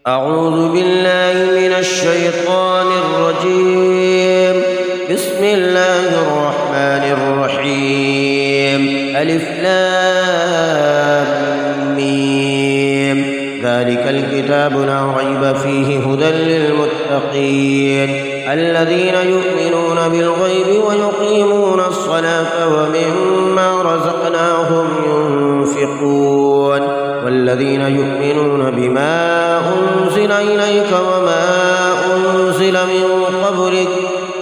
أعوذ بالله من الشيطان الرجيم. بسم الله الرحمن الرحيم. ألف لام ميم. ذلك الكتاب لا ريب فيه هدى للمتقين الذين يؤمنون بالغيب ويقيمون الصلاة ومما رزقناهم ينفقون والذين يؤمنون بما أنزل إليك وما أنزل من قبلك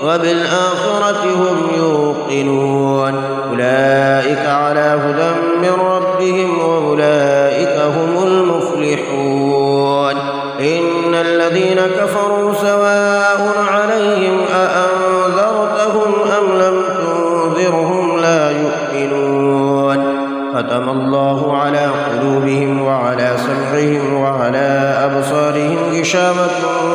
وبالآخرة هم يوقنون أولئك على هدى من ربهم وأولئك هم المفلحون. إن الذين كفروا سواء عليهم أأنذرتهم أم لم تنذرهم لا يؤمنون. ختم الله على قلوبهم وعلى سمعهم وعلى أبصارهم غشاوة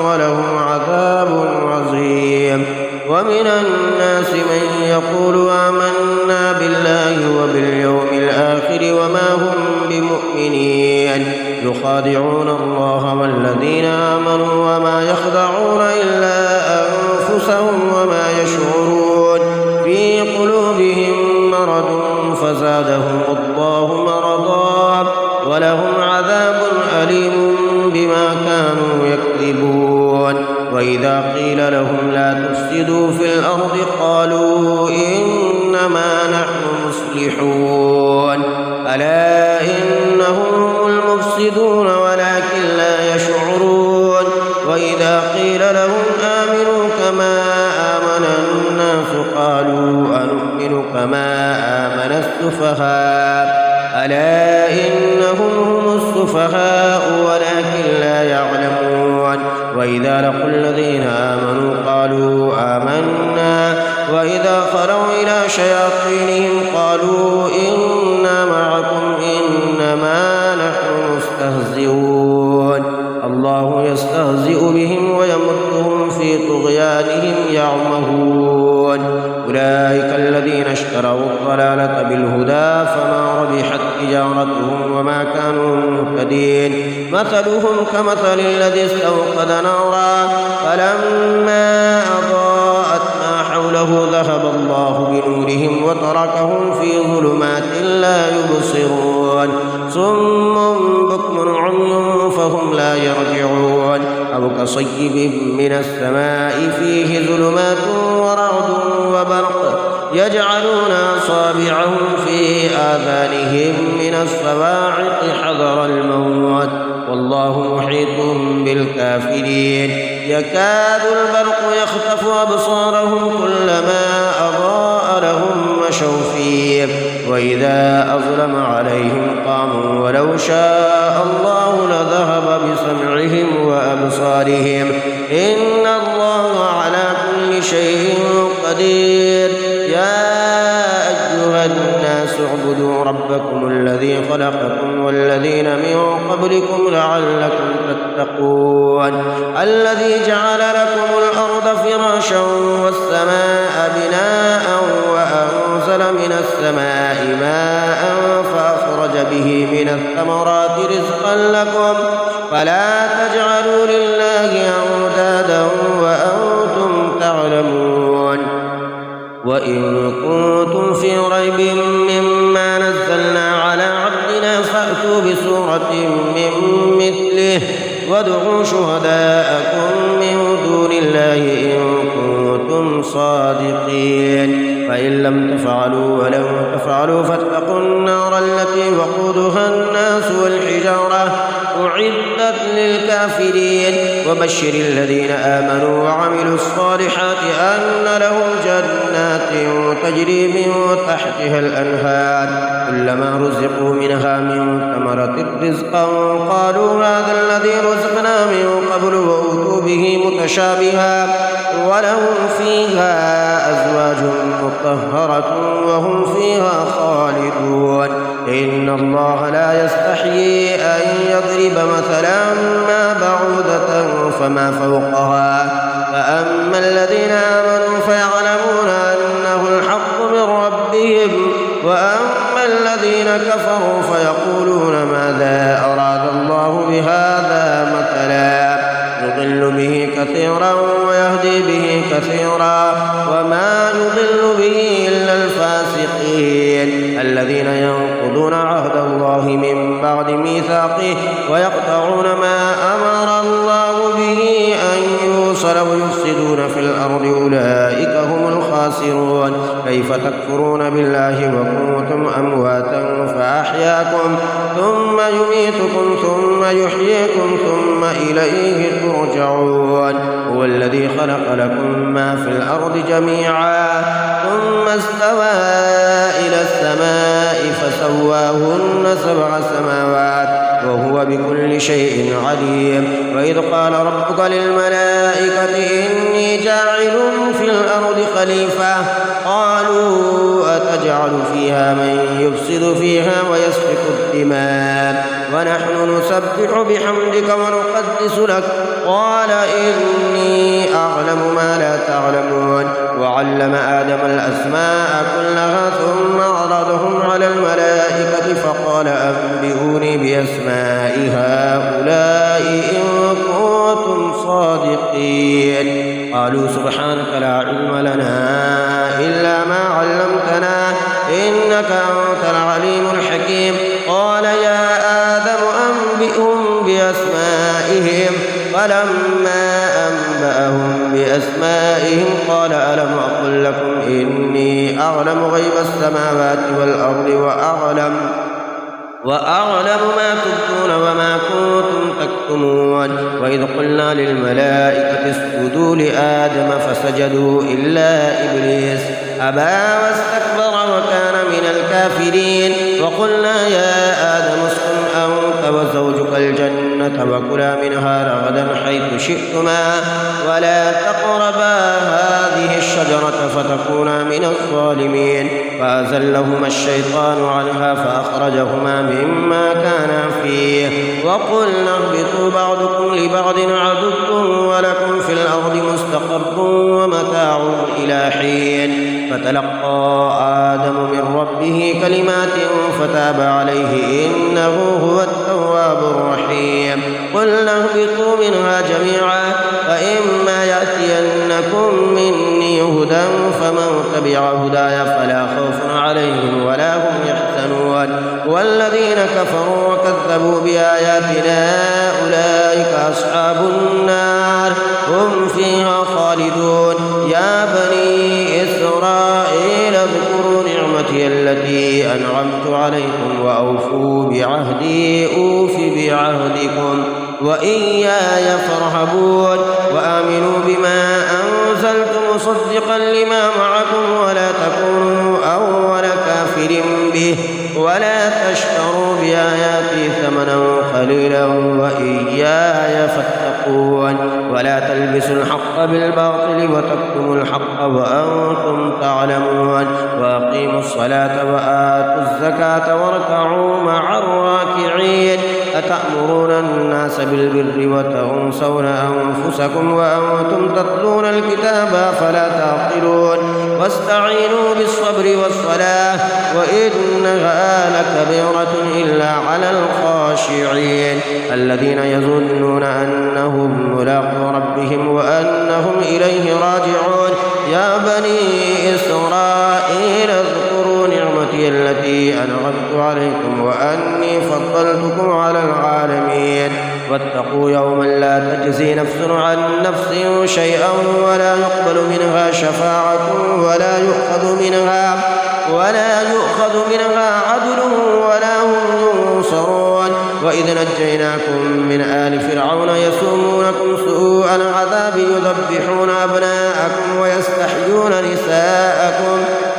ولهم عذاب عظيم. ومن الناس من يقول آمنا بالله وباليوم الآخر وما هم بمؤمنين يخادعون الله والذين آمنوا وما يخدعون إلا أنفسهم وما يشعرون. في قلوبهم مرض فزادهم الله مرضا ولهم عذاب أليم بما كانوا يكذبون. وإذا قيل لهم لا تفسدوا في الأرض قالوا إنما نحن مصلحون. ألا إنهم هم المفسدون ولكن لا يشعرون. وإذا قيل لهم آمنوا كما آمن الناس قالوا أنؤمن كما آمن السفهاء. ألا إنهم هم السفهاء ولكن لا يعلمون. وإذا لقوا الذين آمنوا قالوا آمنا وإذا خلوا إلى شياطينهم قالوا إنا معكم إنما نحن مستهزئون. الله يستهزئ بهم ويمدهم في طغيانهم يعمهون. أولئك الذين اشتروا الضلالة بالهدى فما ربحت تجارتهم وما كانوا مهتدين. مثلهم كمثل الذي استوقد نارا فلما أضاءت ما حوله ذهب الله بنورهم وتركهم في ظلمات لا يبصرون. صم بكم عمي فهم لا يرجعون. أو كصيب من السماء فيه ظلمات ورعد وبرق يجعلون أصابعهم في آذانهم من الصواعق حذر الموت والله محيط بالكافرين. يكاد البرق يخطف أبصارهم كلما أضاء لهم مشوا فيه وإذا أظلم عليهم قاموا ولو شاء الله لذهب بسمعهم وأبصارهم إن الله على كل شيء قدير. يا أيها الناس اعبدوا ربكم الذي خلقكم والذين من قبلكم لعلكم تتقون. الذي جعل لكم الأرض فراشا والسماء بناء وأنزل من السماء ماء فأخرج به من الثمرات رزقا لكم فلا تجعلوا لله أندادا وأنتم تعلمون. وإن كنتم في ريب مما نزلنا على عبدنا فأتوا بسورة من مثله وادعوا شهداءكم من دون الله إن كنتم صادقين. فإن لم تفعلوا ولن تفعلوا فاتقوا النار التي وقودها الناس والحجارة أعدت للكافرين. وبشر الذين آمنوا وعملوا الصالحات أن لهم جنات تجري من تحتها الأنهار كلما رزقوا منها من ثمرة رزقا قالوا هذا الذي رزقنا من قبل وأوتوا به متشابها ولهم فيها أزواج مطهرة وهم فيها خالدون. إن الله لا يستحيي أن يضرب مثلا ما بعوضة فما فوقها فأما الذين آمنوا فيعلمون أنه الحق من ربهم وأما الذين كفروا فيقولون ماذا أراد الله بهذا مثلا فتكفرون بالله وكنتم أمواتا فأحياكم ثم يميتكم ثم يحييكم ثم إليه ترجعون هو الذي خلق لكم ما في الأرض جميعا ثم استوى إلى السماء فسواهن 7 سماوات وهو بكل شيء عليم وإذ قال ربك للملائكة إني جاعل في الأرض خليفة قالوا أتجعل فيها من يفسد فيها ويسفك الدماء ونحن نسبح بحمدك ونقدس لك قال إني أعلم ما لا تعلمون وعلم آدم الأسماء كلها ثم عرضهم على الملائكة فقال أنبئوني بأسماء هؤلاء إن كنتم صادقين قالوا سبحانك لا علم لنا إلا ما علمتنا إنك أنت العليم الحكيم قال يا آدم أنبئهم بأسمائهم فلما أنبأهم بأسمائهم قال ألم أقل لكم إني أعلم غيب السماوات والأرض وأعلم ما تبدون وما كنتم تكتمون وإذ قلنا للملائكة اسجدوا لآدم فسجدوا إلا إبليس أبى واستكبر وكان من الكافرين وقلنا يا آدم اسكن أنت وزوجك الجنة وكلا منها رغدا حيث شئتما ولا تقربا هذه الشجرة فتكونا من الظالمين فأزلهما الشيطان عنها فأخرجهما مما كانا فيه وقلنا اهبطوا بعضكم لبعض عدو ولكم في الأرض مستقر ومتاع إلى حين فتلقى آدم من ربه كلمات فتاب عليه إنه هو التواب الرحيم قلنا اهبطوا منها جميعا فإما يأتينكم مني هدى فمن تبع هداي فلا خوف عليهم ولا هم يحزنون والذين كفروا وكذبوا بآياتنا أولئك أصحاب النار هم فيها خالدون يا بني إسرائيل اذكروا نعمتي التي أنعمت عليكم وأوفوا بعهدي أوف بعهدكم وإياي فارهبون وآمنوا بما أنزلت مصدقا لما معكم ولا تكونوا أول كافر به ولا تشتروا بآياتي ثمنا قليلا وإياي فاتقون ولا تلبسوا الحق بالباطل وتكتموا الحق وأنتم تعلمون وأقيموا الصلاة وآتوا الزكاة واركعوا مع الراكعين أتأمرون الناس بالبر وتنسون أنفسكم وأنتم تتلون الكتاب فلا تعقلون واستعينوا بالصبر والصلاة وإنها لكبيرة إلا على الخاشعين الذين يظنون أنهم ملاقو ربهم وأنهم إليه راجعون يا بني إسرائيل اذكروا نعمتي التي أنعمت عليكم وأني فضلتكم على العالمين واتقوا يوما لا تجزي نفس عن نفس شيئا ولا يقبل منها شفاعة ولا يؤخذ منها عدل ولا هم ينصرون وإذ نجيناكم من آل فرعون يسومونكم سوء العذاب يذبحون أبناءكم ويستحيون نساءكم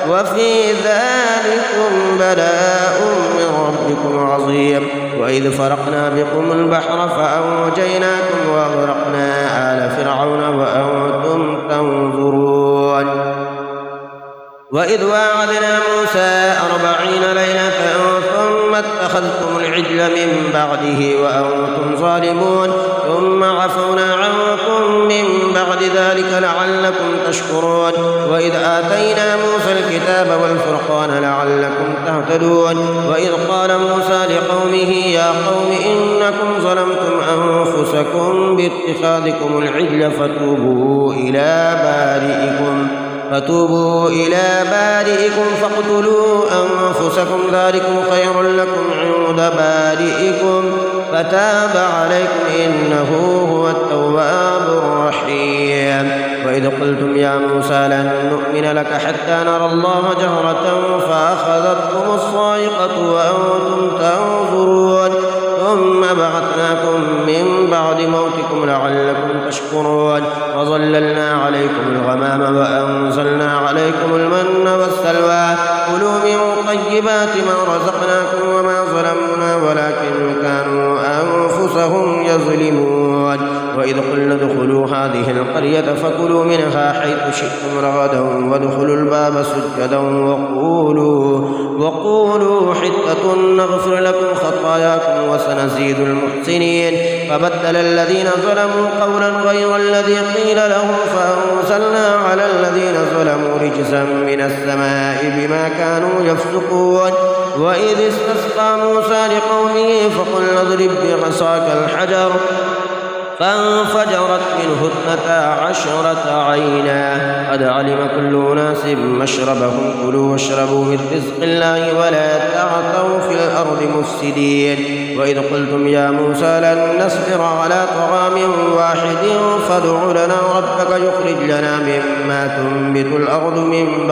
وفي ذلكم بلاء من ربكم عظيم وإذ فرقنا بكم البحر فأنجيناكم وأغرقنا آل فرعون وأنتم تنظرون وإذ واعدنا موسى 40 ليلة ثم اتخذتم العجل من بعده وأنتم ظالمون ثم عفونا عنكم من بعد ذلك لعلكم تشكرون وإذ آتينا موسى الكتاب والفرقان لعلكم تهتدون وإذ قال موسى لقومه يا قوم إنكم ظلمتم أنفسكم باتخاذكم العجل فتوبوا إلى بارئكم فاقتلوا أنفسكم ذلكم خير لكم عند بارئكم فتاب عليكم إنه هو التواب الرحيم وإذ قلتم يا موسى لن نؤمن لك الآيات حتى نرى الله جهرة فأخذتكم الصاعقة وأنتم تنظرون ثم بعثناكم من بعد موتكم لعلكم تشكرون وظللنا عليكم الغمام وأنزلنا عليكم المن والسلوى كلوا من طيبات ما رزقناكم وما ظلمونا ولكن كانوا أنفسهم يظلمون وإذ قلنا ادخلوا هذه القرية فكلوا منها حيث شئتم رغدا وادخلوا الباب سجدا وقولوا حطة نغفر لكم خطاياكم وسنزيد المحسنين فبدل الذين ظلموا قولا غير الذي قيل لهم فأنزلنا على الذين ظلموا رجزا من السماء بما كانوا يفسقون وإذ استسقى موسى لقومه فقلنا اضرب بعصاك الحجر فانفجرت منه 12 عينا قد علم كل أناس مشربهم كلوا واشربوا من رزق الله ولا تعثوا في الأرض مفسدين وإذ قلتم يا موسى لن نصبر على طعام واحد فادع لنا ربك يخرج لنا مما تنبت الأرض من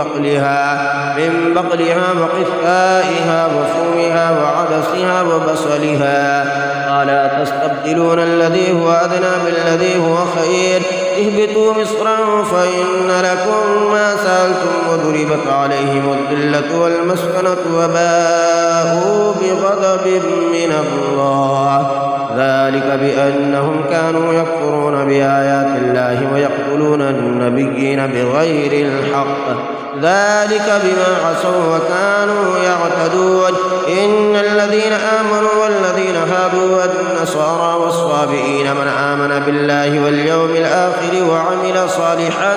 بقلها وقثائها وفومها وعدسها وبصلها قال تستبدلون الذي هو أدنى بالذي هو خير اهبطوا مصرا فإن لكم ما سألتم وضربت عليهم الذلة والمسكنة وباءوا بغضب من الله ذلك بأنهم كانوا يكفرون بآيات الله ويقتلون النبيين بغير الحق ذلك بما عصوا وكانوا يعتدون إن الذين آمنوا والذين هادوا والنصارى والصابئين من آمن بالله واليوم الآخر وعمل صالحا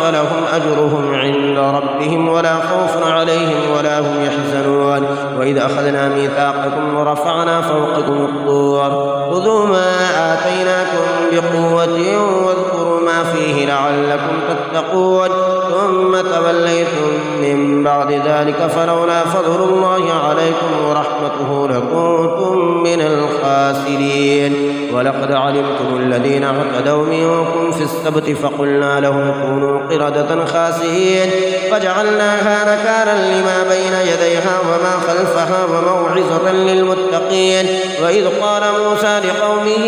فلهم أجرهم عند ربهم ولا خوف عليهم ولا هم يحزنون وإذا أخذنا ميثاقكم ورفعنا فوقكم الطور خذوا ما آتيناكم بقوة واذكروا ما فيه لعلكم تتقون ثم توليتم من بعد ذلك فلولا فضل الله عليكم ورحمته لكنتم من الخاسرين ولقد علمتم الذين اعتدوا منكم في السبت فقلنا لهم كونوا قردة خاسئين فجعلناها نكالا لما بين يديها وما خلفها وموعظة للمتقين وإذ قال موسى لقومه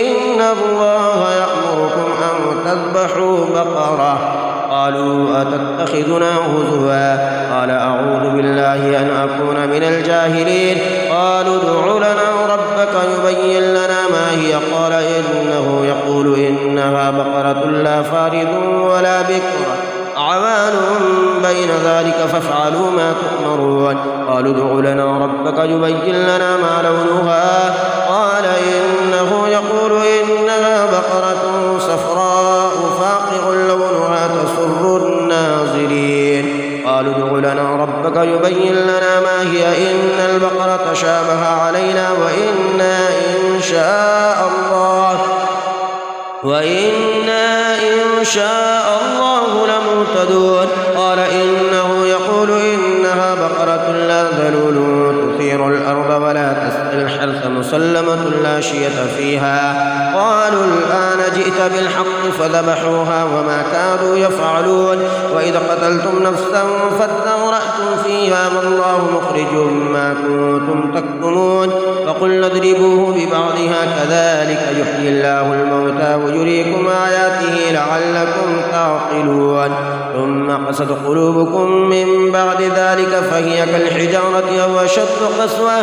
إن الله يأمركم أن تذبحوا بقرة قالوا أتتخذنا هزوا قال أعوذ بالله أن أكون من الجاهلين قالوا ادع لنا ربك يبين لنا ما هي قال إنه يقول إنها بقرة لا فارض ولا بكر عوان بين ذلك فافعلوا ما تؤمرون قالوا ادع لنا ربك يبين لنا ما لونها قال إنه يقول إنها بقرة صفراء فاقع لونها تسر الناظرين قالوا ادع لنا ربك يبين لنا ما هي إن البقرة شابه علينا وإنا إن شاء الله لمهتدون قال إنه يقول إنها بقرة لا ذلول تثير الأرض ولا تسقي الحرث مسلمة لا شية فيها قالوا الآن جئت بالحق فذبحوها وما كانوا يفعلون وإذا قتلتم نفسا فادارأتم فيها والله مخرج ما كنتم تكتمون فقلنا اضربوه ببعضها كذلك يحيي الله الموتى ويريكم آياته لعلكم تعقلون ثم قست قلوبكم من بعد ذلك فهي كالحجارة أو أشد قسوة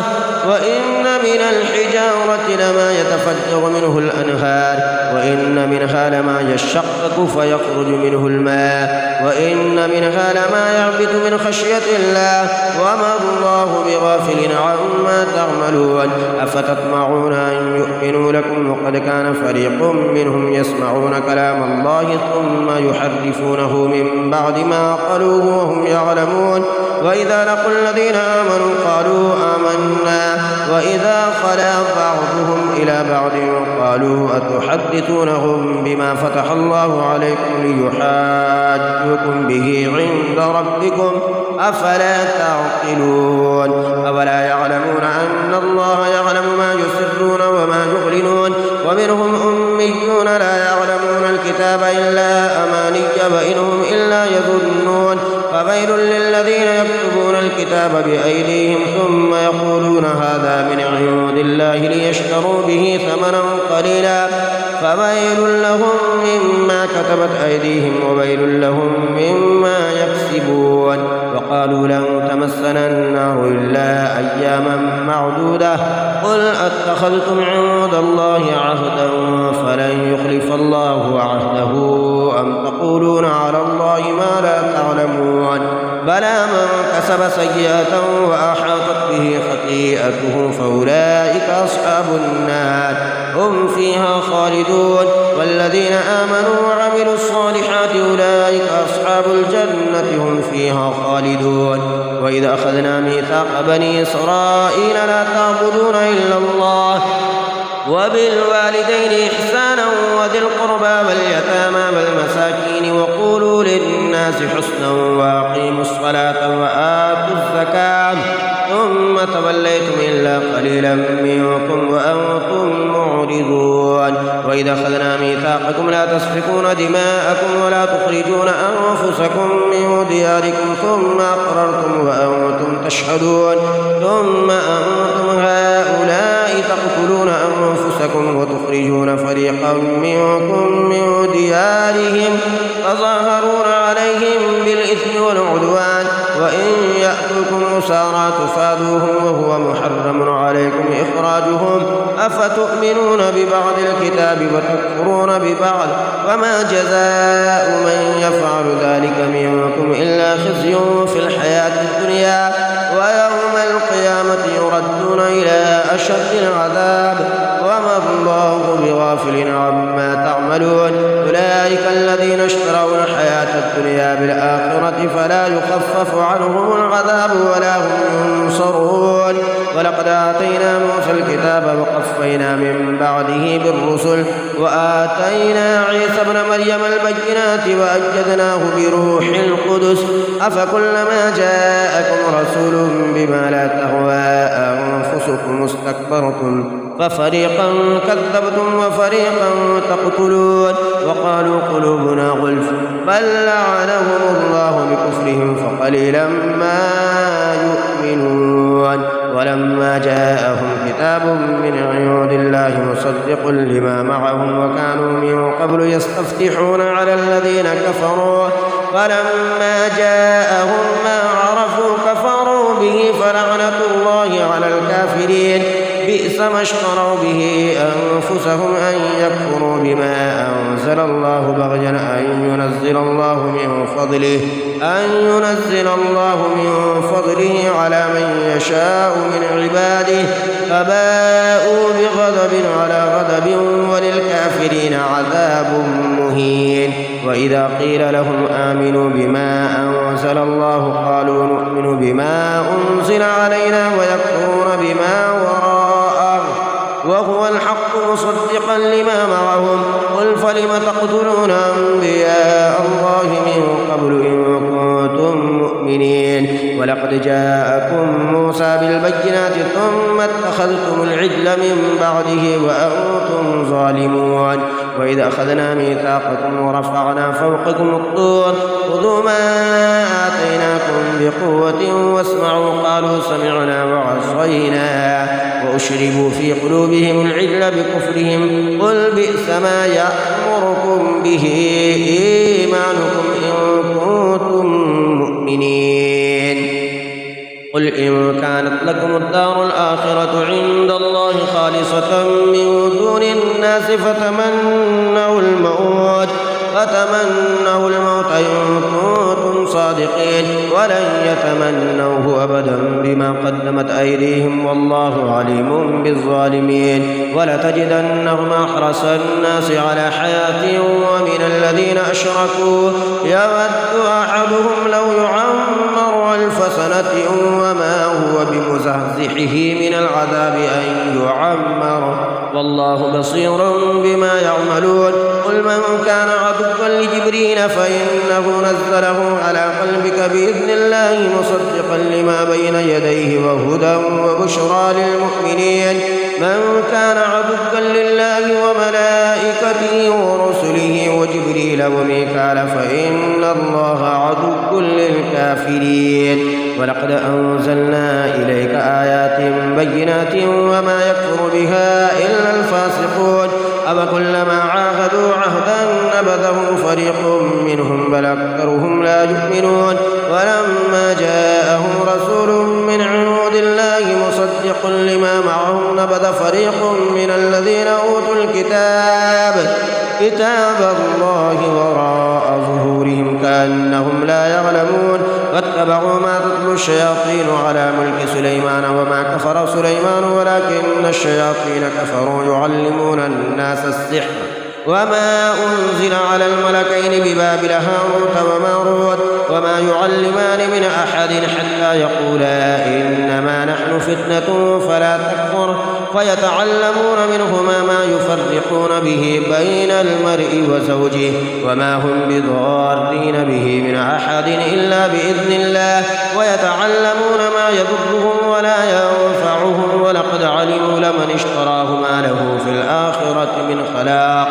وإن من الحجارة لما يتفجر منه الأنهار وإن منها لما يشقق فيخرج منه الماء وإن منها لما يهبط من خشية الله وما الله بغافل عما تعملون أفتطمعون أن يؤمنوا لكم وقد كان فريق منهم يسمعون كلام الله ثم يحرفونه من بعد ما قالوه وهم يعلمون وإذا لقوا الذين آمنوا قالوا آمنا وإذا خلا بعضهم إلى بعض قالوا أتحدثونهم بما فتح الله عليكم ليحاجوكم به عند ربكم أفلا تعقلون أولا يعلمون أن الله يعلم ما يسرون وما يعلنون ومنهم أميون لا يعلمون الكتاب إلا أماني فإنهم إلا يظنون فويل للذين يكتبون الكتاب بأيديهم ثم يقولون هذا من عند الله ليشتروا به ثمنا قليلا فويل لهم مما كتبت أيديهم وويل لهم مما يكسبون وقالوا لن تمسنا النار إلا أياما معدودة قل أتخذتم عند الله عهدا فلن يخلف الله عهده أم تقولون على الله ما لا تعلمون بلى من كسب سيئة وأحاطت به خطيئته فأولئك أصحاب النار هم فيها خالدون والذين آمنوا وعملوا الصالحات أولئك أصحاب الجنة هم فيها خالدون وإذا أخذنا ميثاق بني إسرائيل لا تعبدون إلا الله وبالوالدين إحسانا وذي القربى واليتامى والمساكين وقولوا للناس حسنا وأقيموا الصلاة وآتوا الزكاة ثم توليتم إلا قليلا منكم وأنتم معرضون وإذا أخذنا ميثاقكم لا تسفكون دماءكم ولا تخرجون أنفسكم من دياركم ثم أقررتم وأنتم تشهدون ثم أنتم هؤلاء تقتلون أنفسكم وتخرجون فريقا منكم من ديارهم تظاهرون عليهم بالإثم والعدوان وإن يأتوكم أسارى تفادوهم وهو محرم عليكم إخراجهم أفتؤمنون ببعض الكتاب وتكفرون ببعض وما جزاء من يفعل ذلك منكم إلا خزي في الحياة الدنيا ويوم القيامة يردون إلى أشد العذاب وما الله بغافل عما تعملون أولئك الذين اشتروا الحياة الدنيا بالآخرة فلا يخفف عنهم العذاب ولا هم ينصرون ولقد آتينا موسى الكتاب وقفينا من بعده بالرسل وآتينا عيسى ابن مريم البينات وأيدناه بروح القدس أفكلما جاءكم رسول بما لا تهوى أنفسكم استكبرتم ففريقا كذبتم وفريقا تقتلون وقالوا قلوبنا غلف بل لعنهم الله بكفرهم فقليلا ما يؤمنون ولما جاءهم كتاب من عند الله مصدق لما معهم وكانوا من قبل يستفتحون على الذين كفروا فلما جاءهم ما عرفوا كفروا به فلعنة الله على الكافرين بئس ما اشتروا به أنفسهم أن يكفروا بما أنزل الله بغيا أن ينزل الله من فضله على من يشاء من عباده فباءوا بغضب على غضب وللكافرين عذاب مهين وإذا قيل لهم آمنوا بما أنزل الله قالوا نؤمن بما أنزل علينا ويكفرون بما وراءه وهو الحق مصدقا لما معهم قل فلم تقتلون أنبياء الله من قبل إن كنتم مؤمنين ولقد جاءكم موسى بالبينات ثم اتخذتم العجل من بعده وأنتم ظالمون وإذا أخذنا ميثاقكم ورفعنا فوقكم الطور خذوا ما آتيناكم بقوة واسمعوا قالوا سمعنا وعصينا وأشربوا في قلوبهم العجل بكفرهم قل بئس ما يأمركم به إيمانكم إن كنتم مؤمنين قل إن كانت لكم الدار الآخرة عند الله خالصة من دون الناس فتمنوا الموت إن كنتم صادقين ولن يتمنوه أبدا بما قدمت أيديهم والله عليم بالظالمين ولتجدنهم أحرص الناس على حياة ومن الذين أشركوا يود أحدهم لو يعمر 1000 سنة وما هو بمزحزحه من العذاب أن يعمر والله بصير بما يعملون قل من كان عدوا لجبريل فإنه نزله على قلبك بإذن الله مصدقا لما بين يديه وهدى وبشرى للمؤمنين من كان عدوا لله وملائكته ورسله وجبريل جبريل وميكال فإن الله عدو للكافرين. ولقد أنزلنا إليك آيات بينات وما يكفر بها إلا الفاسقون. أفكلما عاهدوا عهدا نبذه فريق منهم بل أكثرهم لا يؤمنون. ولما جاءهم رسول من عند الله مصدق لما معهم نبذ فريق من الذين أوتوا كتاب الله وراء ظهورهم كأنهم لا يعلمون. واتبعوا ما تتلو الشياطين على ملك سليمان وما كفر سليمان ولكن الشياطين كفروا يعلمون الناس السحر وما أنزل على الملكين ببابل هاروت وماروت وما يعلمان من أحد حتى يقولا إنما نحن فتنة فلا تكفر فيتعلمون منهما ما يفرقون به بين المرء وزوجه وما هم بضارين به من أحد إلا بإذن الله ويتعلمون ما يضرهم ولا ينفعهم ولقد علموا لمن اشتراه ما له في الآخرة من خلاق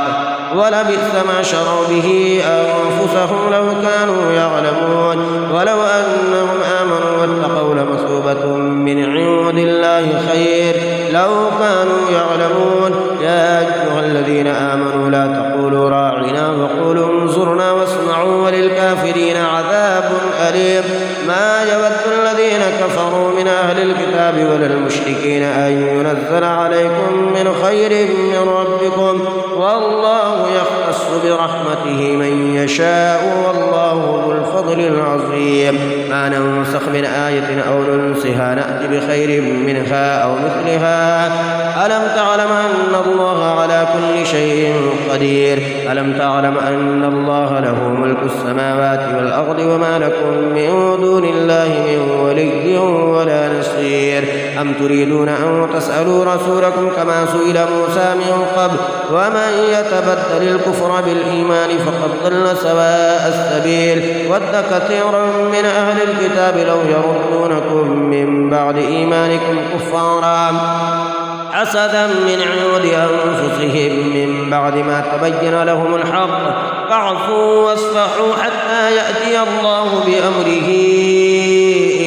ولبئس ما شروا به أنفسهم لو كانوا يعلمون. ولو أنهم آمنوا واتقوا لمثوبة من عند الله خير لو كانوا يعلمون. يا أيها الذين آمنوا لا تقولوا راعنا وقولوا انظرنا واسمعوا وللكافرين عذاب أليم. ما يود الذين كفروا من أهل الكتاب ولا المشركين أن ينزل عليكم من خير من ربكم والله يختص برحمته من يشاء والله ذو الفضل العظيم. ما ننسخ من آية أو ننسها نأتي بخير منها أو مثلها. ألم تعلم أن الله على كل شيء قدير. ألم تعلم أن الله له ملك السماوات والأرض وما لكم من دون الله من ولي ولا نصير. أم تريدون أن تسألوا رسولكم كما سئل موسى من قبل ومن يتبدل الكفر بالإيمان فقد ضل سواء السبيل. ود كثير من أهل الكتاب لو يردونكم من بعد إيمانكم كفارا حسدا من عند أنفسهم من بعد ما تبين لهم الحق فاعفوا واصفحوا حتى يأتي الله بأمره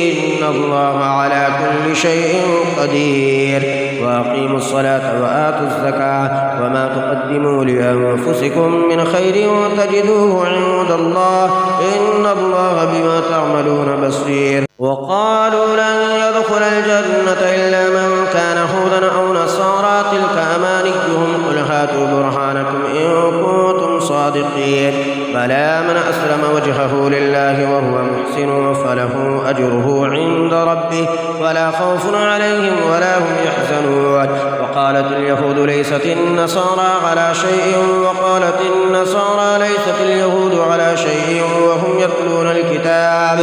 إن الله على كل شيء قدير. وأقيموا الصلاة وآتوا الزكاة وما تقدموا لأنفسكم من خير تجدوه عند الله إن الله بما تعملون بصير. وقالوا لن يدخل الجنة إلا من كان هودا أو نصارى تلك أمانيهم قل هاتوا برهانكم إن كنتم صادقين. بلى من أسلم وجهه لله وهو محسن فله أجره عند ربه ولا خوف عليهم ولا هم يحزنون. وقالت اليهود ليست النصارى على شيء وقالت النصارى ليست اليهود على شيء وهم يتلون الكتاب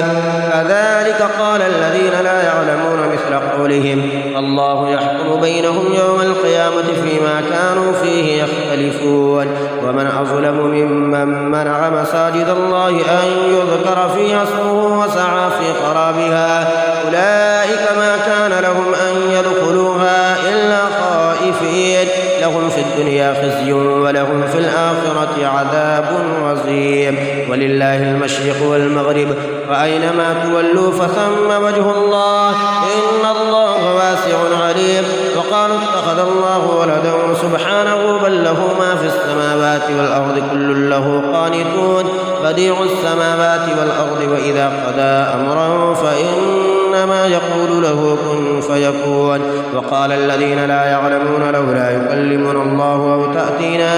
كذلك قال الذين لا يعلمون مثل قولهم الله يحكم بينهم يوم القيامة فيما كانوا فيه يختلفون. ومن أظلم ممن منع مساجد الله أن يذكر فيها اسمه وسعى في خرابها أولئك ما كان لهم أن يدخلوها إلا خائفين لهم في الدنيا خزي ولهم في الآخرة عذاب عظيم. ولله المشرق والمغرب وأينما تولوا فثم وجه الله إن الله واسع عليم. وقالوا اتخذ الله ولدا سبحانه بل له ما في السماوات والأرض كل له قانتون بديع السماوات والأرض وإذا قضى أمرا فإنما يقول له كن فيكون. وقال الذين لا يعلمون لولا يكلمنا الله أو تأتينا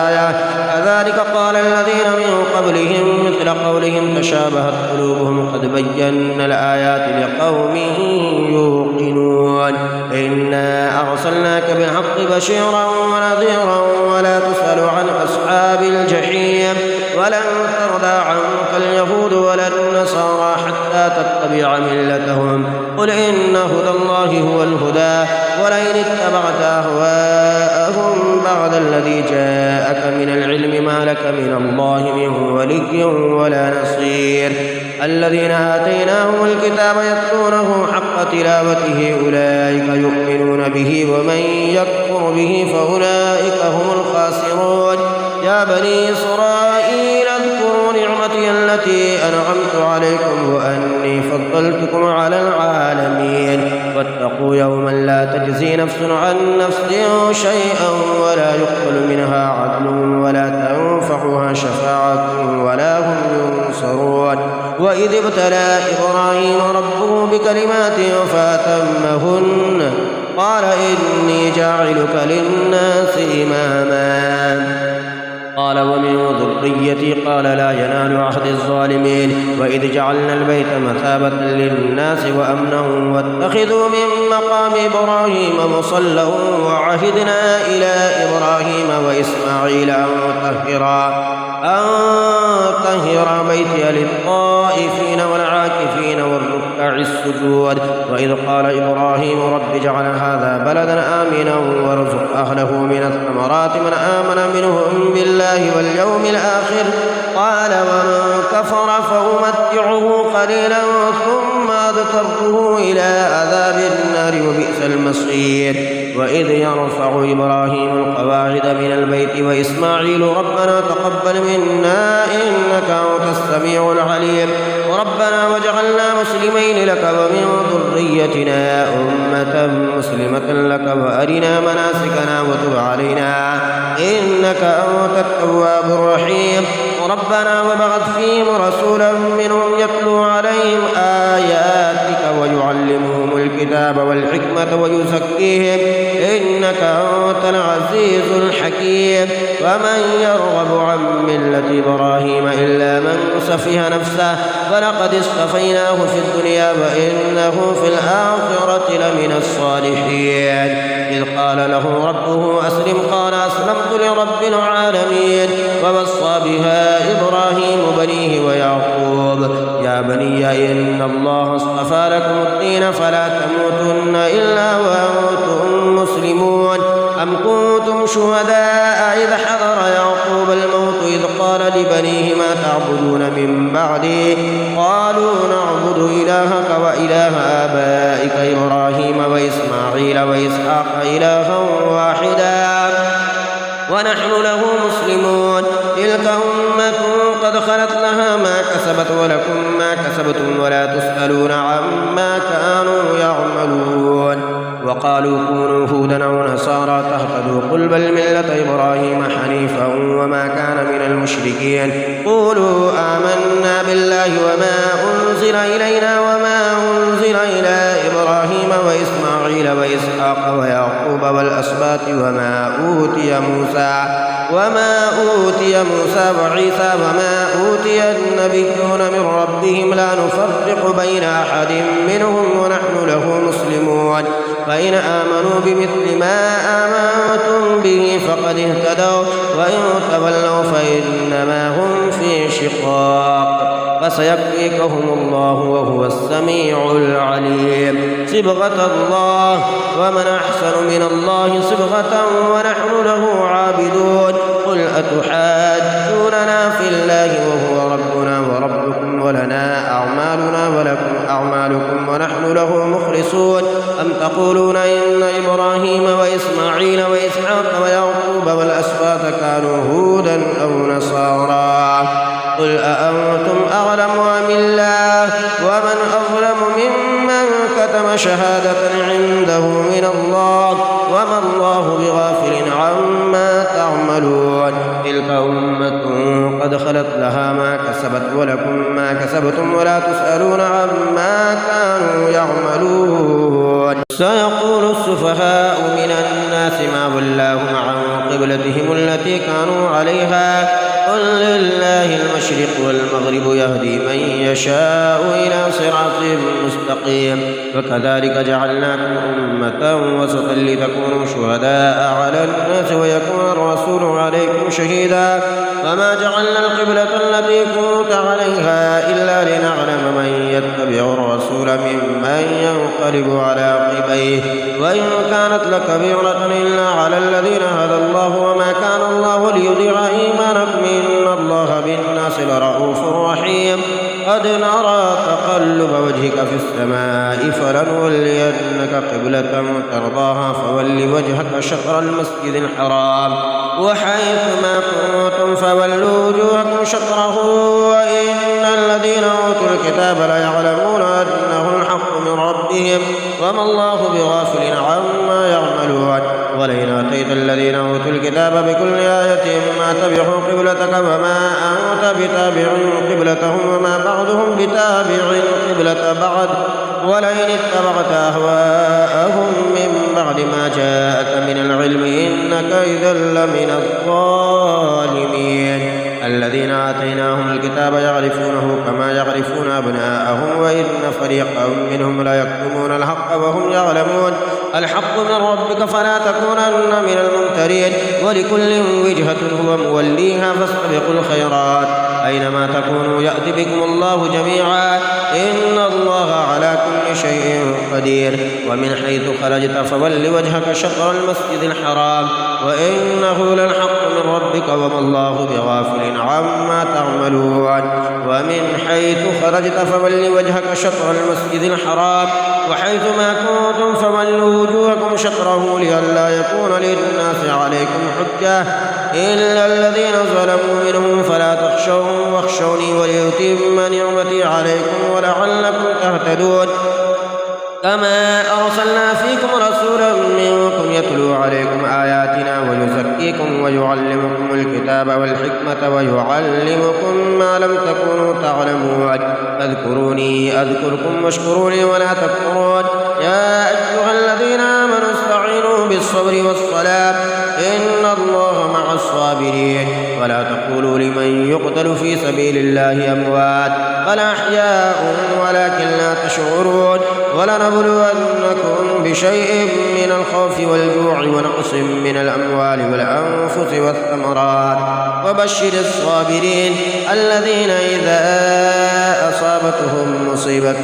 آية كذلك قال الذين من قبلهم مثل قولهم تشابهت قلوبهم قد بينا الآيات لقوم يوقنون. إنا أرسلناك بالحق بشيرا ونذيرا ولا تسأل عن أصحاب الجحيم ولن ترضى عنك اليهود ولا النصارى حتى تتبع ملتهم قل إن هدى الله هو الهدى ولئن اتبعت أهواءهم بعد الذي جاءك من العلم ما لك من الله من ولي ولا نصير. الذين آتيناهم الكتاب يتلونه حق تلاوته أولئك يؤمنون به ومن يكفر به فأولئك هم الخاسرون. يا بني إسرائيل اذكروا نعمتي التي أنعمت عليكم وأني فضلتكم على العالمين واتقوا يوما لا تجزي نفس عن نفس شيئا ولا يقبل منها عدل ولا تنفعها شفاعة ولا هم ينصرون وإذ ابتلى إبراهيم ربه بكلمات فأتمهن قال إني جاعلك للناس إماما قال ومن ذريتي قال لا ينال عهد الظالمين وإذ جعلنا البيت مثابة للناس وأمنا واتخذوا من مقام إبراهيم مصلى وعهدنا إلى إبراهيم وإسماعيل أن طهر بيتي للطائفين والعاكفين والركع السجود وإذ قال إبراهيم رب اجعل هذا بلدا آمنا وارزق أهله من الثمرات من آمن منهم بالله واليوم الآخر قال ومن كفر فأمتعه قليلا ثم أضطره إلى عذاب النار وبئس المصير وإذ يرفع إبراهيم القواعد من البيت وإسماعيل ربنا تقبل منا إنك أنت السميع العليم ربنا واجعلنا مسلمين لك ومن ذريتنا أمة مسلمة لك وأرنا مناسكنا وتب علينا إنك أنت التواب الرحيم ربنا وابعث فيهم رسولا منهم يتلو عليهم آياتك ويعلمهم الكتاب والحكمة ويزكيهم إنك أنت العزيز الحكيم ومن يرغب عن ملة إبراهيم إلا من سفه نفسه فلقد اصطفيناه في الدنيا وإنه في الآخرة لمن الصالحين إذ قال له ربه أسلم قال أسلمت لرب العالمين ووصى بها إبراهيم بنيه ويعقوب يا بني إن الله اصطفى لكم الدين فلا تموتن إلا وأنتم مسلمون أم كنتم شهداء إذ حضر يعقوب الموت إذ قال لبنيه ما تعبدون من بعدي قالوا نعبد إلهك وإله آبائك إبراهيم وإسماعيل وإسحاق إلها واحدا ونحن له مسلمون تلك أمة قد خلت لها ما كسبت ولكم ما كسبتم ولا تسألون عما كانوا يعملون وقالوا كونوا هودا أو نصارى تهتدوا قل بل ملة إبراهيم حنيفا وما كان من المشركين قولوا آمنا بالله وما أنزل إلينا وما أنزل إلى إبراهيم وإسماعيل وإسحاق ويعقوب والأسباط وما أوتي موسى وعيسى وما أوتي النبيون من ربهم لا نفرق بين أحد منهم ونحن له مسلمون فإن آمنوا بمثل ما آمنتم به فقد اهتدوا وإن تولوا فإنما هم في شقاق فسيكفيكهم الله وهو السميع العليم صبغة الله ومن أحسن من الله صبغة ونحن له عابدون قل أتحاجوننا في الله وهو ربنا وربكم ولنا أعمالنا ولكم أعمالكم ونحن له مخلصون أم تقولون إن إبراهيم وإسماعيل وإسحاق ويعقوب والأسباط كانوا هودا أو نصارى قل أأنتم أعلم أم الله ومن أظلم ممن كتم شهادة عنده من الله وما الله بغافل عما تعملون تلك أمة قد خلت لها ما كسبت ولكم ما كسبتم ولا تسألون عما كانوا يعملون سيقول السفهاء من الناس ما ولاهم عن قبلتهم التي كانوا عليها قل لله المشرق والمغرب يهدي من يشاء إلى صراط مستقيم وكذلك جعلناكم أمة وسطا لتكونوا شهداء على الناس ويكون الرسول عليكم شهيدا وما جعلنا القبلة التي كنت عليها إلا لنعلم من يتبع الرسول ممن ينقلب على عقبيه وإن كانت لكبيرة إلا على الذين هدى الله وما كان الله ليضيع إيمانكم إن الله بالناس لرؤوف رحيم قد نرى تقلب وجهك في السماء فلنولينك قبلة ترضاها فول وجهك شطر المسجد الحرام وحيث ما كنتم فولوا وجوهكم شطره وإن الذين أوتوا الكتاب ليعلمون أنه الحق من ربهم وما الله بغافل عما يعملون ولئن أتيت الذين أوتوا الكتاب بكل آية ما تبعوا قبلتك وما أنت بتابع قبلتهم وما بعضهم بتابع قبلة بعض ولئن اتبعت أهواءهم من بعد ما جاءك من العلم إنك إذا لمن الظالمين الذين آتيناهم الكتاب يعرفونه كما يعرفون أبناءهم وإن فريقا منهم لا يكتمون الحق وهم يعلمون الحق من ربك فلا تكونن من الممترين ولكل وجهة هو موليها فاستبقوا الخيرات أينما تكونوا يأتي بكم الله جميعا إن الله على كل شيء قدير ومن حيث خرجت فول وجهك شطر المسجد الحرام وإنه للحق من ربك وما الله بغافل عما تعملون ومن حيث خرجت فول وجهك شطر المسجد الحرام وحيث ما كنتم فولوا وجوهكم شطره لئلا يكون للناس عليكم حجة إلا الذين ظلموا منهم فلا تخشوهم واخشوني وليتم نعمتي عليكم ولعلكم تهتدون كما أرسلنا فيكم رسولا منكم يتلو عليكم آياتنا ويزكيكم ويعلمكم الكتاب والحكمة ويعلمكم ما لم تكونوا تعلمون فاذكروني أذكركم واشكروا لي ولا تكفرون يا أيها الذين آمنوا استعينوا بالصبر والصلاة إن الله مع الصابرين ولا تقولوا لمن يقتل في سبيل الله أموات بل أحياء ولكن لا تشعرون ولنبلونكم بشيء من الخوف والجوع ونقص من الأموال والأنفس والثمرات وبشر الصابرين الذين إذا أصابتهم مصيبة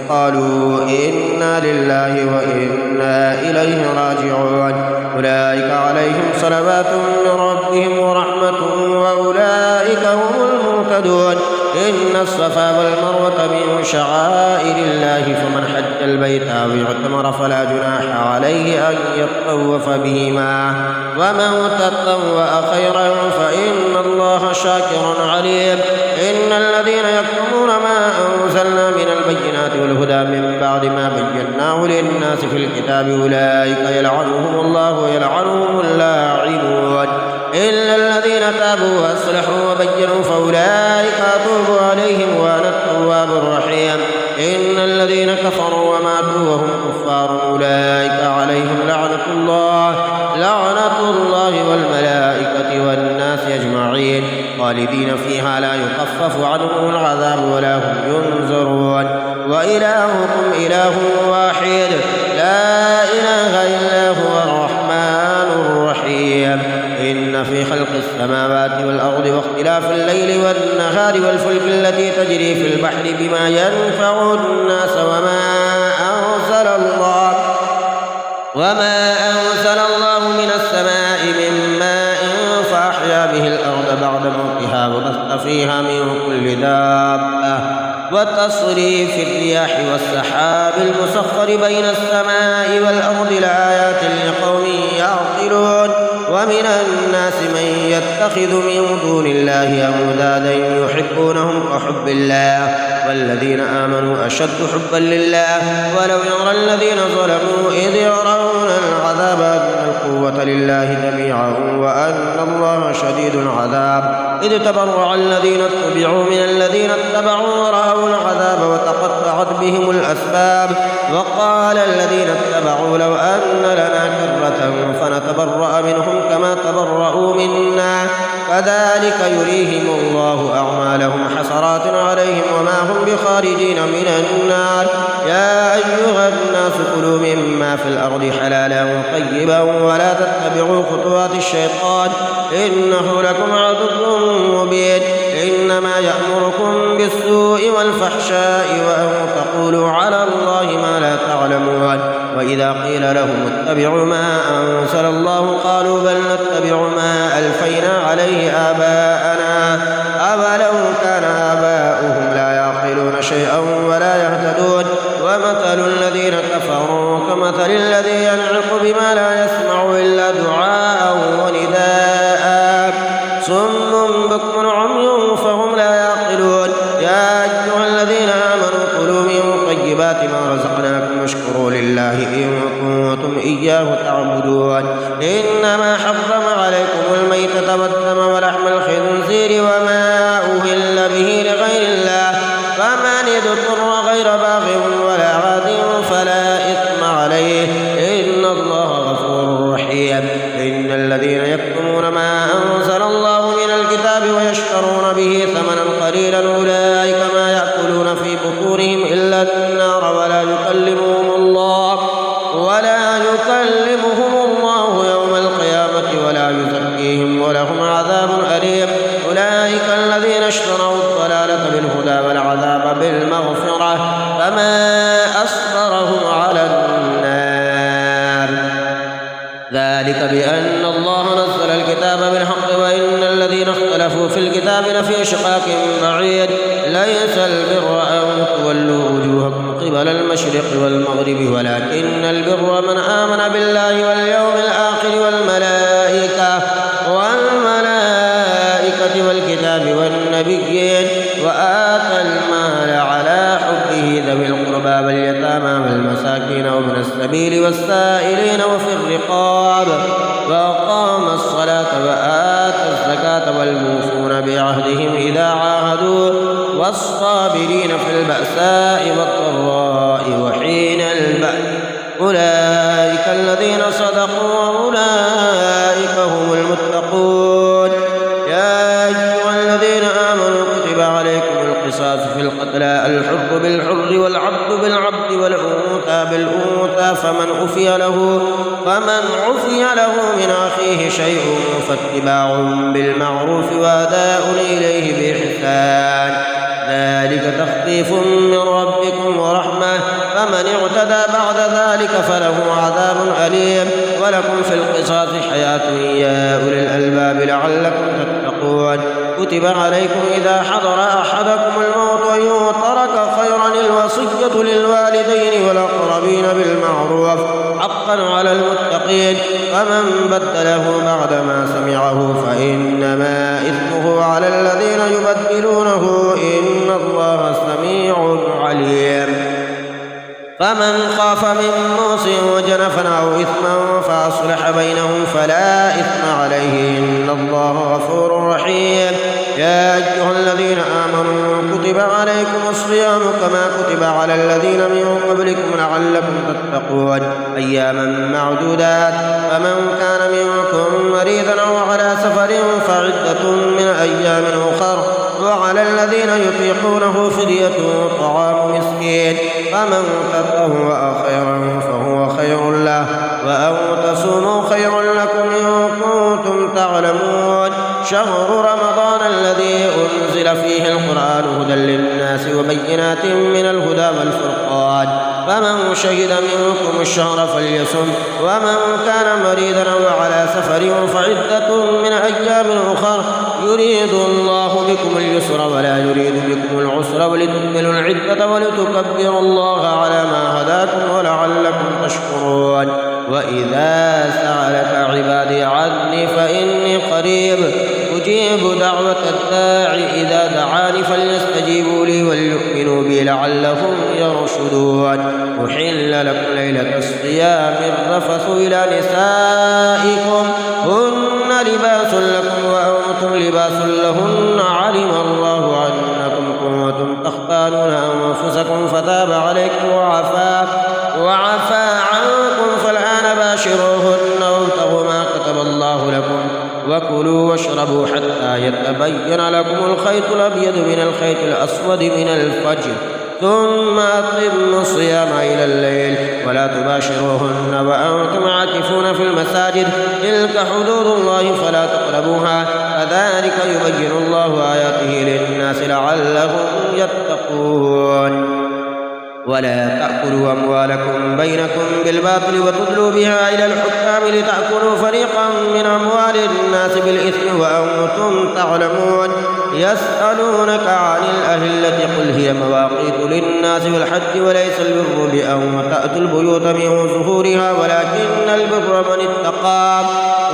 قالوا إنا لله وإنا إليه راجعون أولئك عليهم صلوات من ربهم ورحمة وأولئك هم المهتدون إن الصفا والمروة من شعائر الله فمن حج البيت أو اعتمر فلا جناح عليه أن يطوف بهما ومن تطوع خيرا فإن الله شاكر عليم إن الذين يكتمون ما أنزلنا من البينات والهدى من بعد ما بيناه للناس في الكتاب أولئك يلعنهم الله ويلعنهم اللاعنون إلا الذين تابوا وأصلحوا وبينوا فأولئك أتوب عليهم وأنا التواب الرحيم إن الذين كفروا وماتوا وهم كفار أولئك عليهم لعنة الله والملائكة والناس أجمعين خالدين فيها لا يخفف عنهم العذاب ولا هم ينظرون وإلهكم إله واحد لا إله إلا هو الرحمن الرحيم إن في خلق السماوات والأرض واختلاف الليل والنهار والفلك التي تجري في البحر بما ينفع الناس وما أنزل الله من السماء من ماء فأحيا به الأرض بعد موتها وبث فيها من كل دابة وتصريف الرياح والسحاب المسخر بين السماء والأرض لآيات لقوم يعقلون ومن الناس من يتخذ من دون الله أندادا يحبونهم كحب الله والذين آمنوا أشد حبا لله ولو يرى الذين ظلموا إذ يرون العذاب أن القوة لله جميعا وأن الله شديد العذاب إذ تبرأ الذين اتبعوا من الذين اتبعوا ورأوا العذاب وتقطعت بهم الأسباب وقال الذين اتبعوا لو أن لنا كرة فنتبرأ منهم كما تبرأوا منا كذلك يريهم الله أعمالهم حسرات عليهم وما هم بخارجين من النار يا أيها الناس كلوا مما في الأرض حلالا طيبا ولا تتبعوا خطوات الشيطان إنه لكم عدو مبين إنما يأمركم بالسوء والفحشاء وأن تقولوا على الله ما لا تعلمون وإذا قيل لهم اتبعوا ما أنزل الله قالوا بل نتبع ما ألفينا عليه آباءنا أولو كان آباؤهم لا يعقلون شيئا ولا يهتدون عليكم الميتة والدم ولحم الخنزير وما أهل به لغير الله فمن اضطر غير باغ ولا عاد فلا إثم عليه إن الله غفور رحيم إن الذين يكتمون ما أنزل الله من الكتاب ويشترون به ثمنا قليلا أولئك ما يأكلون في بطونهم إلا النار ولا يكلمهم الله يوم القيامة ولا يزكيهم ولهم عذاب أليم أولئك الذين اشتروا الضلالة بالهدى والعذاب بالمغفرة فما أصبرهم على النار ذلك بأن الله نزل الكتاب بالحق وإن الذين اختلفوا في الكتاب لفي شقاق بعيد ليس البر أن تولوا وجوهكم قبل المشرق والمغرب ولكن البر من آمن بالله واليوم الآخر والملائكة والكتاب والنبيين وآتى المال على حبه ذوي القربى واليتامى والمساكين وابن السبيل والسائلين وفي الرقاب وأقام الصلاة وآتى الزكاة والموفون بعهدهم إذا عاهدوا والصابرين في البأساء والضراء وحين البأس أولئك الذين صدقوا وأولئك هم المتقون يا أيها الذين آمنوا كتب عليكم القصاص في القتلى الحر بالحر والعبد بالعبد والأنثى بالأنثى فمن عفي له من أخيه شيء فاتباع بالمعروف وأداء إليه بإحسان ذلك تخفيف من ربكم ورحمة فمن اعتدى بعد ذلك فله عذاب أليم ولكم في القصاص حياة يا أولي الألباب لعلكم تتقون كتب عليكم إذا حضر أحدكم الموت أن ترك خيرا الوصية للوالدين والأقربين بالمعروف حقا على المتقين فمن بدله بعدما سمعه فإنما إثمه على الذين يبدلونه إن الله سميع عليم فمن خاف من موص وجنفا أو إثما فأصلح بينهم فلا إثم عليه إن الله غفور رحيم يا أيها الذين آمنوا كتب عليكم الصيام كما كتب على الذين من قبلكم لعلكم تتقون أياما معدودات فمن كان منكم مريضا أو على سفر فعدة من أيام أخر وعلى الذين يطيقونه فدية طعام مسكين فمن تطوع خيرا فهو خير له وأن تصوموا خير لكم إن كنتم تعلمون شهر رمضان الذي أنزل فيه القرآن هدى للناس وبينات من الهدى والفرقان فمن شهد منكم الشهر فليصم ومن كان مريضا أو على سفر فعدة من أيام أخر يريد الله بكم اليسر ولا يريد بكم العسر ولتكملوا العدة ولتكبروا الله على ما هداكم ولعلكم تشكرون وإذا سألك عبادي عني فإني قريب أجيب دعوة الداعي إذا دعاني فليستجيبوا لي وليؤمنوا بي لعلهم يرشدون أحل لكم ليلة الصيام الرفث إلى نسائكم هن لباس لكم وأنتم لباس لهن علم الله أنكم كنتم تختانون أنفسكم فتاب عليكم وعفى عنكم فالآن باشروهن وابتغوا ما كتب الله لكم وكلوا واشربوا حتى يتبين لكم الخيط الأبيض من الخيط الأسود من الفجر ثم أتموا الصيام إلى الليل ولا تباشروهن وأنتم عاكفون في المساجد تلك حدود الله فلا تقربوها كذلك يبين الله آياته للناس لعلهم يتقون ولا تأكلوا أموالكم بينكم بالباطل وتدلوا بها إلى الحكام لتأكلوا فريقا من أموال الناس بالإثم وأنتم تعلمون يسألونك عن الأهلة قل هي مواقيت للناس والحج وليس البر بأن تأتوا البيوت من ظهورها ولكن البر من اتقى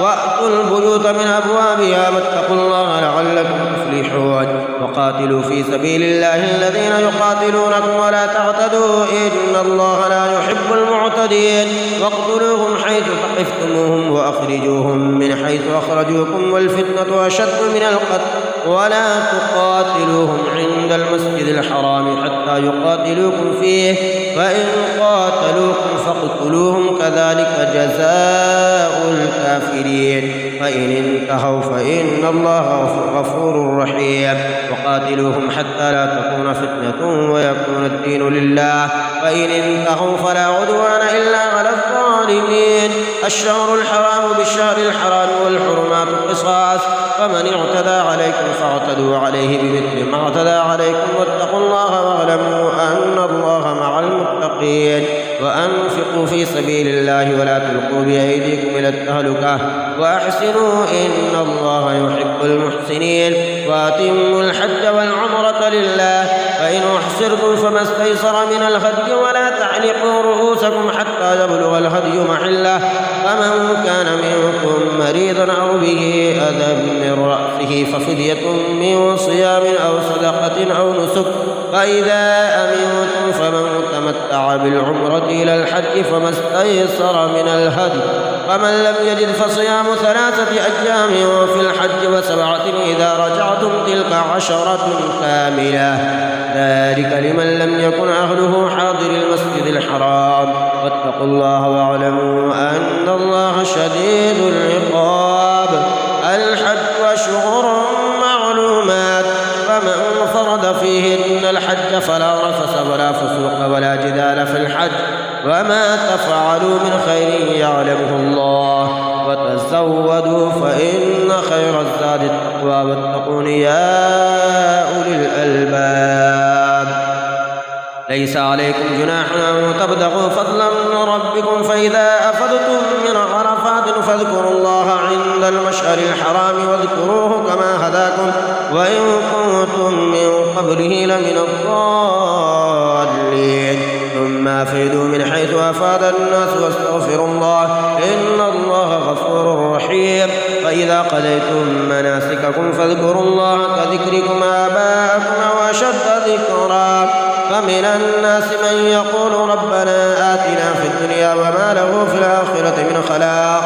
وأتوا البيوت من أبوابها واتقوا الله لعلكم تفلحون وقاتلوا في سبيل الله الذين يقاتلونكم ولا تعتدوا إن الله لا يحب المعتدين واقتلوهم حيث ثقفتموهم وأخرجوهم من حيث أخرجوكم والفتنة أشد من القتل ولا تقاتلوهم عند المسجد الحرام حتى يقاتلوكم فيه فإن قاتلوكم فاقتلوهم كذلك جزاء الكافرين فإن انتهوا فإن الله غفور رحيم وقاتلوهم حتى لا تكون فتنة ويكون الدين لله فإن انتهوا فلا عدوان إلا على الظالمين الشهر الحرام بالشهر الحرام والحرمات قصاص فمن اعتدى عليكم فاعتدوا عليه بمثل ما اعتدى عليكم واتقوا الله واعلموا أن الله مع المتقين وأنفقوا في سبيل الله ولا تلقوا بأيديكم إلى التهلكة وأحسنوا إن الله يحب المحسنين وأتموا الحج والعمرة لله فإن أحصرتم فما استيسر من الهدي ولا تعلقوا رؤوسكم حتى يبلغ الهدي محله فمن كان منكم مريضا أو به أذى من رأسه ففدية من صيام أو صدقة أو نسك فإذا أمنتم فمن تمتع بالعمرة إلى الحج فما استيسر من الهدي فمن لم يجد فصيام 3 أيام في الحج و7 إذا رجعتم تلك 10 كاملة ذلك لمن لم يكن أهله حاضر المسجد الحرام واتقوا الله واعلموا أن الله شديد العقاب الحج أشهر معلومات فمن فرض فيهن الحج فلا رفث ولا فسوق ولا جدال في الحج وما تفعلوا من خير يعلمه الله وتزودوا فإن خير الزاد التقوى واتقون يا أولي الألباب ليس عليكم جناح أن تبتغوا فضلا من ربكم فإذا أفضتم من عرفات فاذكروا الله عند المشعر الحرام واذكروه كما هداكم وإن كنتم من قبله لمن الضالين ثم أفيدوا من حيث أفاد الناس واستغفروا الله إن الله غفور رحيم فإذا قضيتم مناسككم فاذكروا الله كذكركم آباءكم وأشد ذكرا فمن الناس من يقول ربنا آتنا في الدنيا وما له في الآخرة من خلاق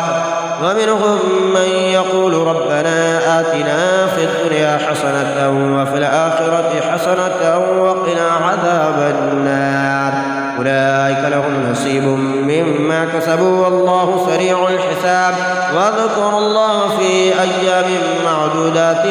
ومنهم من يقول ربنا آتنا في الدنيا حسنة وفي الآخرة حسنة وقنا عذاب النار أولئك لهم نصيب مما كسبوا والله سريع الحساب واذكروا الله في أيام معدودات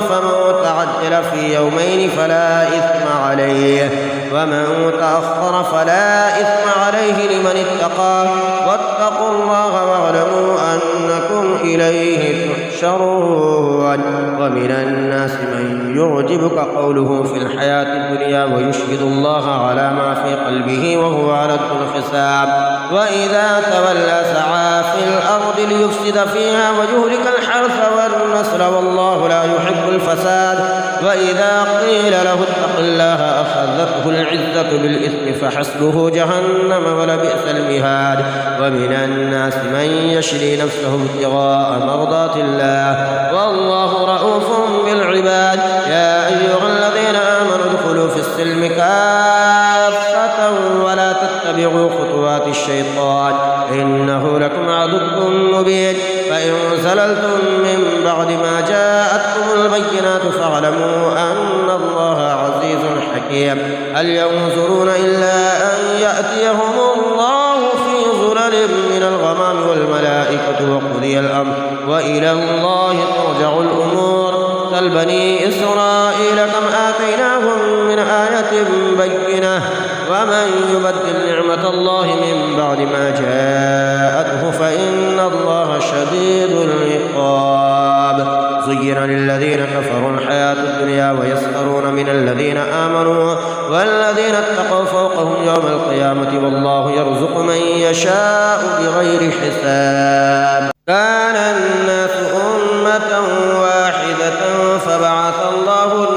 فمن تعجل في يومين فلا إثم عليه ومن تأخر فلا إثم عليه لمن اتقى واتقوا الله واعلموا أنكم إليه تحشرون ومن الناس من يعجبك قوله في الحياة الدنيا ويشهد الله على ما في قلبه وهو على الحساب وإذا تولى سعى في الأرض ليفسد فيها ويهلك الحرث والنسل والله لا يحب الفساد وإذا قيل له اتق الله أخذته العزة بالإثم فحسبه جهنم ولبئس المهاد ومن الناس من يشري نفسه ابتغاء مرضات الله والله رؤوف بالعباد يا أيها الذين آمنوا ادخلوا في السلم كافة ولا تتبعوا خطوات الشيطان إنه لكم عدو مبين فإن زللتم من بعد ما جاءتكم البينات فاعلموا أن الله عزيز حكيم هل ينظرون إلا أن يأتيهم الله في ظلل من الغمام والملائكة وقضي الأمر وإلى الله ترجع الأمور سل بني إسرائيل كم آتيناهم من آية بينة ومن يبدل نعمة الله من بعد ما جاءته فإن الله شديد العقاب زين للذين كفروا الحياة الدنيا ويسخرون من الذين آمنوا والذين اتقوا فوقهم يوم القيامة والله يرزق من يشاء بغير حساب كان الناس أمة واحدة فبعث الله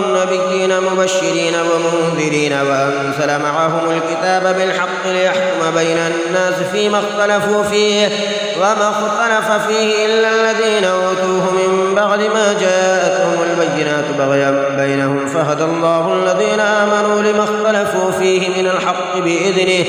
وأنزل معهم الكتاب بالحق ليحكم بين الناس فيما اختلفوا فيه وما اختلف فيه إلا الذين أوتوه من بعد ما جاءتهم البينات بغيا بينهم فهدى الله الذين آمنوا لما اختلفوا فيه من الحق بإذنه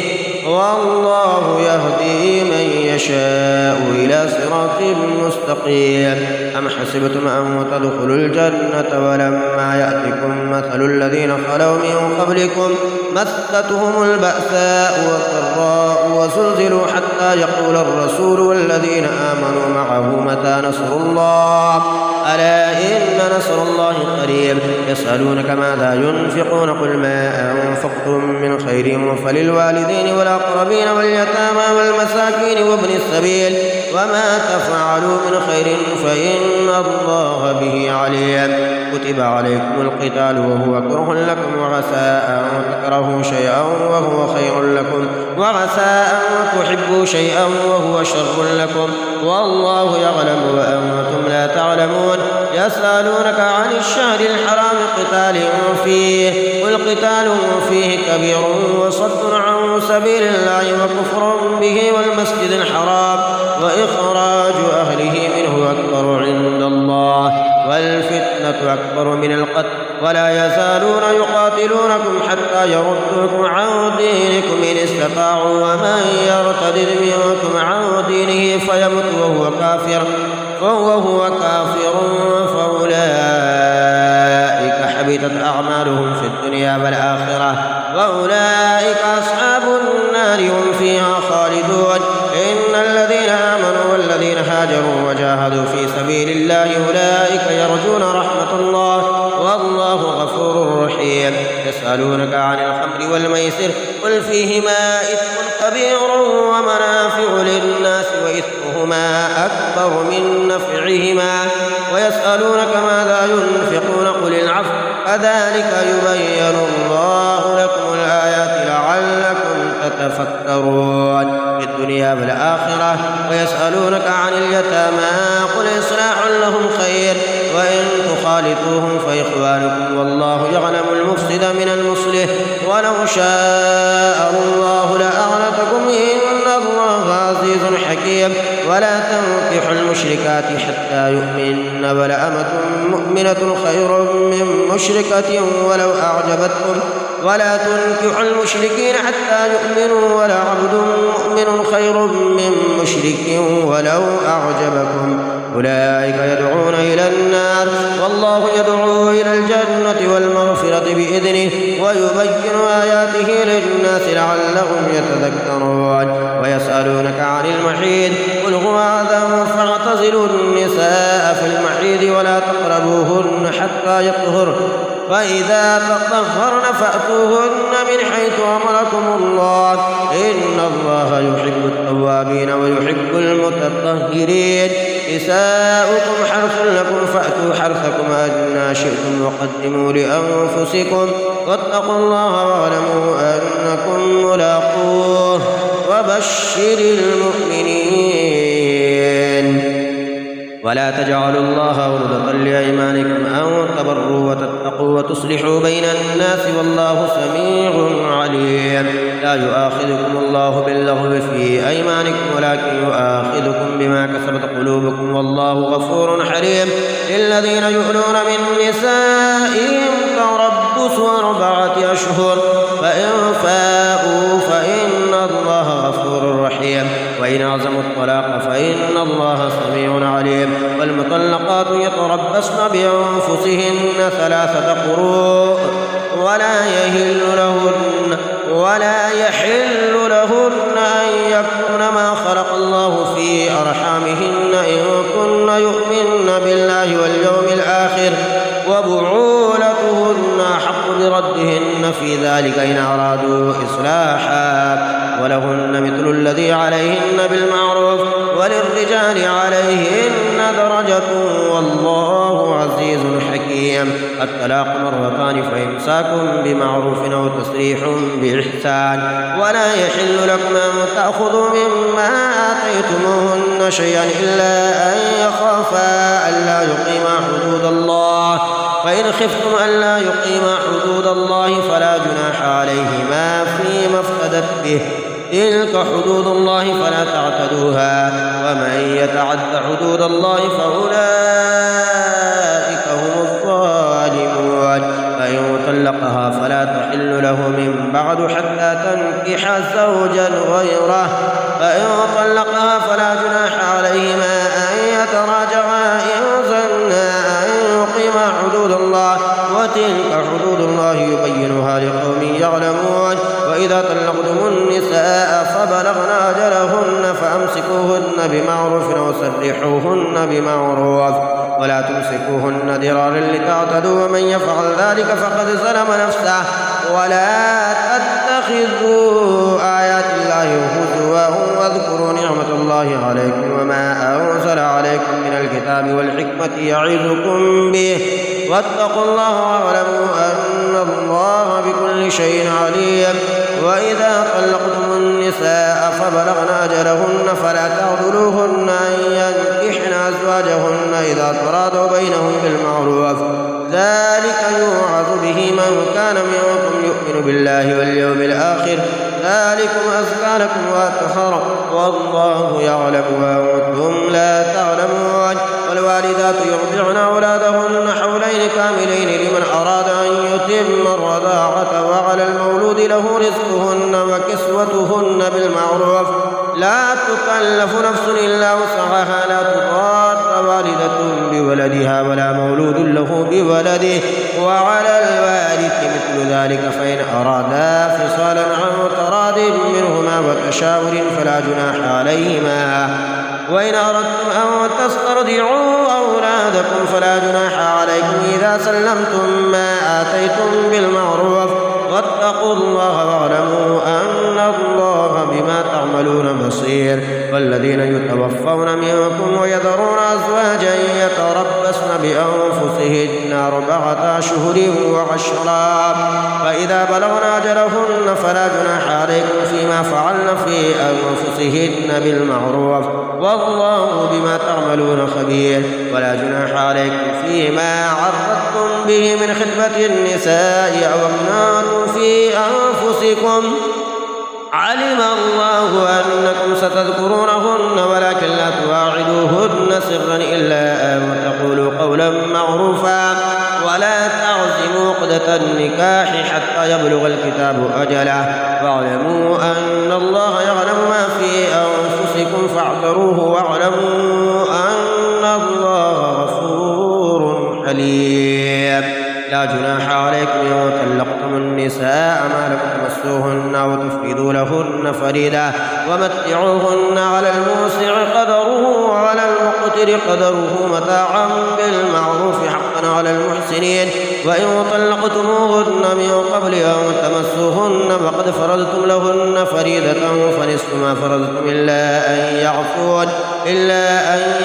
والله يهدي من يشاء إلى صراط مستقيم. أم حسبتم أن تدخلوا الجنة ولما يأتكم مثل الذين خلوا من قبلكم مستهم البأساء والضراء وزلزلوا حتى يقول الرسول والذين آمنوا معه متى نصر الله ألا إن نصر الله قريب. يسألونك ماذا ينفقون قل ما أنفقتم من خير فللوالدين والأقربين واليتامى والمساكين وابن السبيل وما تفعلوا من خير فإن الله به عليم. كتب عليكم القتال وهو كره لكم وعسى أن تكرهوا شيئا وهو خير لكم وعسى أن تحبوا شيئا وهو شر لكم والله يعلم وأنتم لا تعلمون. يسألونك عن الشهر الحرام قتال فيه قل قتال فيه كبير وصد عن سبيل الله وكفر به والمسجد الحرام وإخراج أهله منه أكبر عند الله والفتنة أكبر من القتل ولا يزالون يقاتلونكم حتى يردوكم عن دينكم إن استطاعوا ومن يرتد منكم عن دينه فيمت وهو كافر فأولئك حبطت أعمالهم في الدنيا والآخرة وأولئك أصحاب النار هم فيها خالدون. إن الذين آمنوا والذين هاجروا وجاهدوا في سبيل الله أولئك يرجون رحمة الله والله غفور رحيم. يسألونك عن الخمر والميسر قل فيهما إثم كبير ومنافع للناس وإثمهما أكبر من نفعهما ويسألونك ماذا ينفقون قل العفو كذلك يبين الله لكم الآيات لعلكم تتفكرون في الدنيا والآخرة. ويسألونك عن اليتامى قل إصلاح لهم خير وإن تخالطوهم فإخوانكم والله يعلم المفسد من المصلح ولو شاء الله لأعنتكم إن الله عزيز حكيم. ولا تنكحوا المشركات حتى يؤمن ولأمة مؤمنة خير من مشركة ولو أعجبتكم ولا تنكحوا المشركين حتى يؤمنوا ولا عبد مؤمن خير من مشرك ولو أعجبكم أولئك يدعون إلى النار والله يدعو إلى الجنة والمغفرة بإذنه ويبين آياته للناس لعلهم يتذكرون. ويسألونك عن المحيض قل هو أذى فاعتزلوا النساء في المحيض ولا تقربوهن حتى يطهرن فإذا تطهرن فأتوهن من حيث أمركم الله إن الله يحب التوابين ويحب المتطهرين. نساؤكم حرث لكم فأتوا حرثكم أنى شئتم وقدموا لأنفسكم واتقوا الله واعلموا أنكم ملاقوه وبشر المؤمنين. ولا تجعلوا الله عرضة لأيمانكم أن تبروا وتتقوا وتصلحوا بين الناس والله سميع عليم. لا يؤاخذكم الله باللغو في أيمانكم ولكن يؤاخذكم بما كسبت قلوبكم والله غفور حليم. للذين يؤلون من نسائهم تربص 4 أشهر فإن فاءوا فإن الله غفور رحيم وإن عزموا الطلاق فإن الله سميع عليم. والمطلقات يتربصن بأنفسهن 3 قروء ولا يحل لهن أن يكتمن ما خلق الله في أرحامهن إن كن يؤمن بالله واليوم الآخر وبعولتهن أحق بردهن في ذلك إن أرادوا إصلاحا ولهن مثل الذي عليهن بالمعروف وللرجال عليهن درجة والله عزيز حكيم. الطلاق 2 فإمساك بمعروف أو تسريح بإحسان ولا يحل لكم أن تأخذوا مما آتيتموهن شيئا إلا أن يخافا ألا يقيما حدود الله فإن وإن خفتم ألا يقيما حدود الله فلا جناح عليهما فيما افتدت به تلك حدود الله فلا تعتدوها ومن يتعد حدود الله فأولئك هم الظالمون فإن طلقها فلا تحل له من بعد حتى تنكح زوجا غيره فإن طلقها فلا جناح عليهما أن يتراجعا إن ظنا أن يقيما حدود الله وتلك حدود الله يبينها لقوم يعلمون وإذا طلقتم النساء فبلغن أجلهن فأمسكوهن بمعروف أو سرحوهن بمعروف ولا تمسكوهن ضرارا لتعتدوا ومن يفعل ذلك فقد ظلم نفسه ولا تتخذوا آيات الله هزوا واذكروا نعمة الله عليكم وما أنزل عليكم من الكتاب والحكمة يعظكم به واتقوا الله واعلموا أن الله بكل شيء عليم وإذا طلقتم النساء فبلغن أجلهن فلا تعضلوهن أن ينكحن أزواجهن إذا تراضوا بينهم بالمعروف ذلك يوعظ به من كان منكم يؤمن بالله واليوم الآخر ذلكم أزكى لكم وأطهر والله يعلم وأنتم لا تعلمون والوالدات يرضعن أولادهن حولين كاملين لمن أراد أن يتم الرضاعة وعلى المولود له رزقهن وكسوتهن بالمعروف لا تكلف نفس إلا وسعها لا تضار والدة بولدها ولا مولود له بولده وعلى الوارث مثل ذلك فإن أرادا فصالا عن تراض منهما وتشاور فلا جناح عليهما وإن أردتم أن تسترضعوا أولادكم فلا جناح عليكم إذا سلمتم ما آتيتم بالمعروف واتقوا الله واعلموا أن الله بما تعملون بصير والذين يتوفون منكم ويذرون أزواجا يتربصن بأنفسهن 4 أشهر وعشرا فإذا بلغن أجلهن فلا جناح عليكم فيما فعلن في أنفسهن بالمعروف والله بما تعملون خبير ولا جناح عليكم فيما عرضتم به من خطبة النساء أو أكننتم في أنفسكم علم الله أنكم ستذكرونهن ولكن لا تواعدوهن سرا إلا أن تقولوا قولا معروفا ولا تعزموا عقدة النكاح حتى يبلغ الكتاب أجله واعلموا أن الله يعلم ما في أنفسكم فاحذروه واعلموا أن الله غفور حليم لا جناح عليكم إن طلقتم النساء ما لم تمسوهن أو تفردوا لهن فريدا ومتعوهن على الموسع قدره وعلى المقتر قدره متاعا بالمعروف حقا على المحسنين وإن طلقتموهن من قبل أن تمسوهن فقد فرضتم لهن فريدة فنصف ما فرضتم إلا أن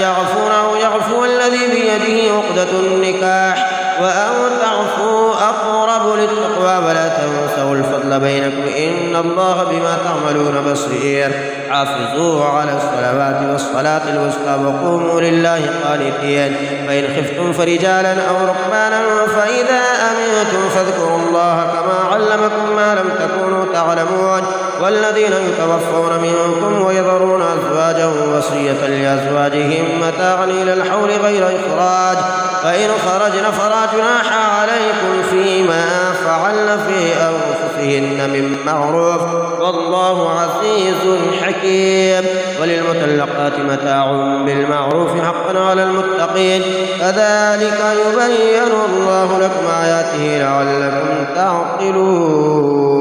يعفون أو يعفو الذي بيده عقدة النكاح وأن تعفوا أقرب للتقوى ولا تنسوا الفضل بينكم إن الله بما تعملون بصير حافظوا على الصلوات والصلاة الوسطى وقوموا لله قانتين فإن خفتم فرجالا أو ركبانا فإذا أمنتم فاذكروا الله كما علمكم ما لم تكونوا تعلمون والذين يتوفون منكم ويذرون أزواجا وصية لأزواجهم متاعا إلى الحول غير إخراج فإن خرجن فلا جناح عليكم فيما فعلن في أنفسهن من معروف والله عزيز حكيم وللمطلقات متاع بالمعروف حقا على المتقين كذلك يبين الله لكم آياته لعلكم تعقلون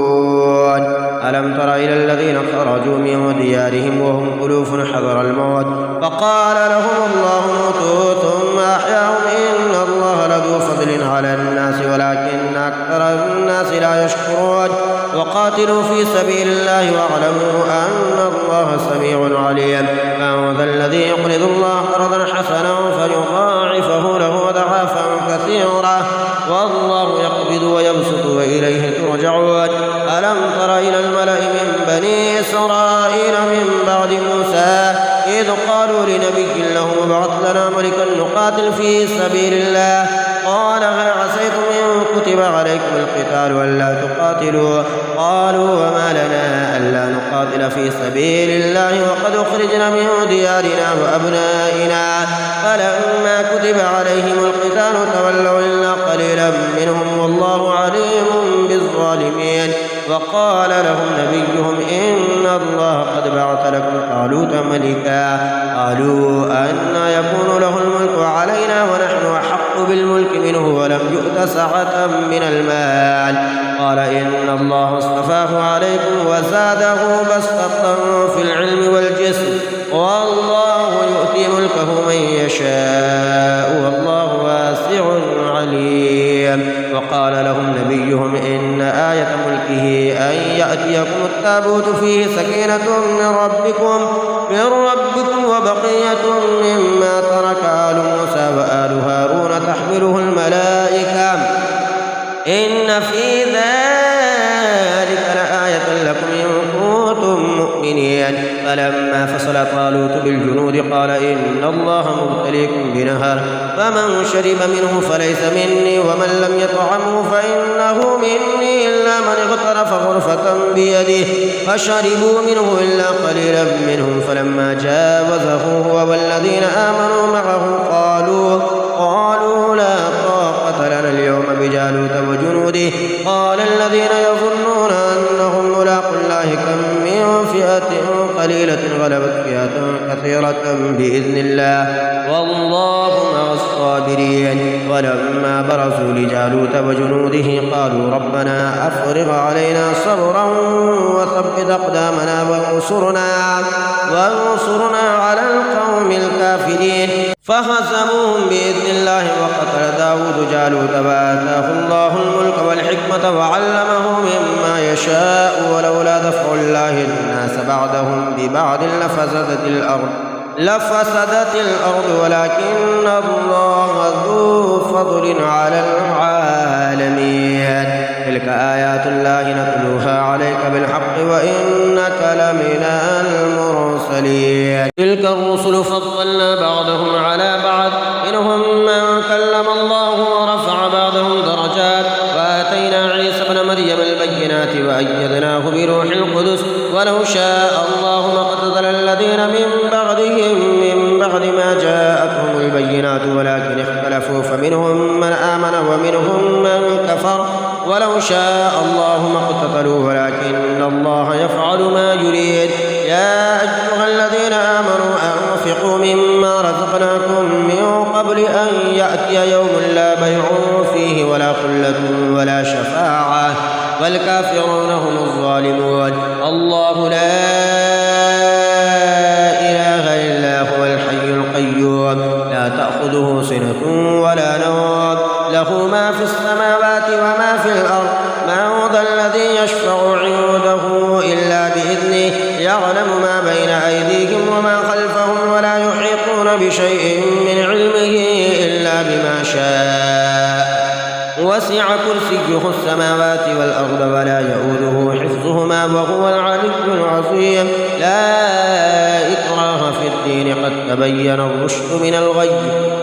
ألم تر إلى الذين خرجوا من ديارهم وهم ألوف حذر الموت فقال لهم الله موتوا ثم أحياهم إن الله لذو فضل على الناس ولكن أكثر الناس لا يشكرون وقاتلوا في سبيل الله واعلموا أن الله سميع عليم من ذا الذي يقرض الله قرضا حسنا فيضاعفه له ضعافا كثيرا والله يقبض ويبسط وإليه ترجعون ألم تر إلى الملأ من بني إسرائيل من بعد موسى إذ قالوا لنبي له ابعث لنا ملكا نقاتل في سبيل الله قال هل عسيتم كتب عليكم القتال ألا تقاتلوا؟ قالوا وما لنا ألا نقاتل في سبيل الله وقد أخرجنا من ديارنا وأبنائنا. فلما كتب عليهم القتال تولوا إلا قليلا منهم والله عليم بالظالمين. وقال لهم نبيهم إن الله قد بعث لكم طالوت ملكا. قالوا أنى يكون له الملك علينا ونحن أحق بالملك منه ولم يؤت سعة من المال. قال إن الله اصطفاه عليكم وزاده بسطة في العلم والجسم والله يؤتي ملكه من يشاء والله واسع عليم. وقال لهم نبيهم إن آية ملكه أن يأتيكم التابوت فيه سكينة من ربكم وبقية مما ترك آل موسى وآل هارون تحمله الملائكة إن في ذلك لآية لكم إن كنتم مؤمنين. فلما فصل طالوت بالجنود قال إن الله مبتليكم بنهر فمن شرب منه فليس مني ومن لم يطعمه فإنه مني إلا من اغترف غرفة بيده فشربوا منه إلا قليلا منهم. فلما جاوزه هو والذين آمنوا معه قالوا لا طاقة لنا اليوم بجالوت وجنوده. قال الذين يظنون أنهم ملاقو الله كم من فئة قليلة غلبت فئة كثيرة بإذن الله والله مع الصابرين. ولما برزوا لجالوت وجنوده قالوا ربنا أفرغ علينا صبرا وثبت أقدامنا وانصرنا على القوم الكافرين. فهزموهم بإذن الله وقتل داود جالوت وآتاه الله الملك والحكمة وعلمه مما يشاء ولولا دفع الله الناس بعضهم ببعض لفسدت الأرض ولكن الله ذو فضل على العالمين. تلك آيات الله نتلوها عليك بالحق وإنك لمن المرسلين. تلك الرسل فضلنا بعضهم على بعض منهم من كلم الله ورفع بعضهم درجات وآتينا عيسى ابن مريم البينات وأيدناه بروح القدس ولو شاء الله ما اقتتل الذين من بعدهم من بعد ما جاءتهم البينات ولكن اختلفوا فمنهم من آمن ومنهم من كفر ولو شاء الله ما اقتتلوا ولكن الله يفعل ما يريد. يا أيها الذين آمنوا أنفقوا مما رزقناكم من قبل أن يأتي يوم لا بيع فيه ولا خلة ولا شفاعة والكافرون هم الظالمون. الله لا إله إلا هو الحي القيوم لا تأخذه سنة ولا نوم له ما في السماوات وما في الأرض. من ذا الذي يشفع عنده إلا بإذنه يعلم ما بين أيديهم وما خلفهم ولا يحيطون بشيء من علمه إلا بما شاء. وسع كرسيه السماوات والأرض ولا يؤوده حفظهما وهو العلي العظيم. لا إكراه في الدين قد تبين الرشد من الغي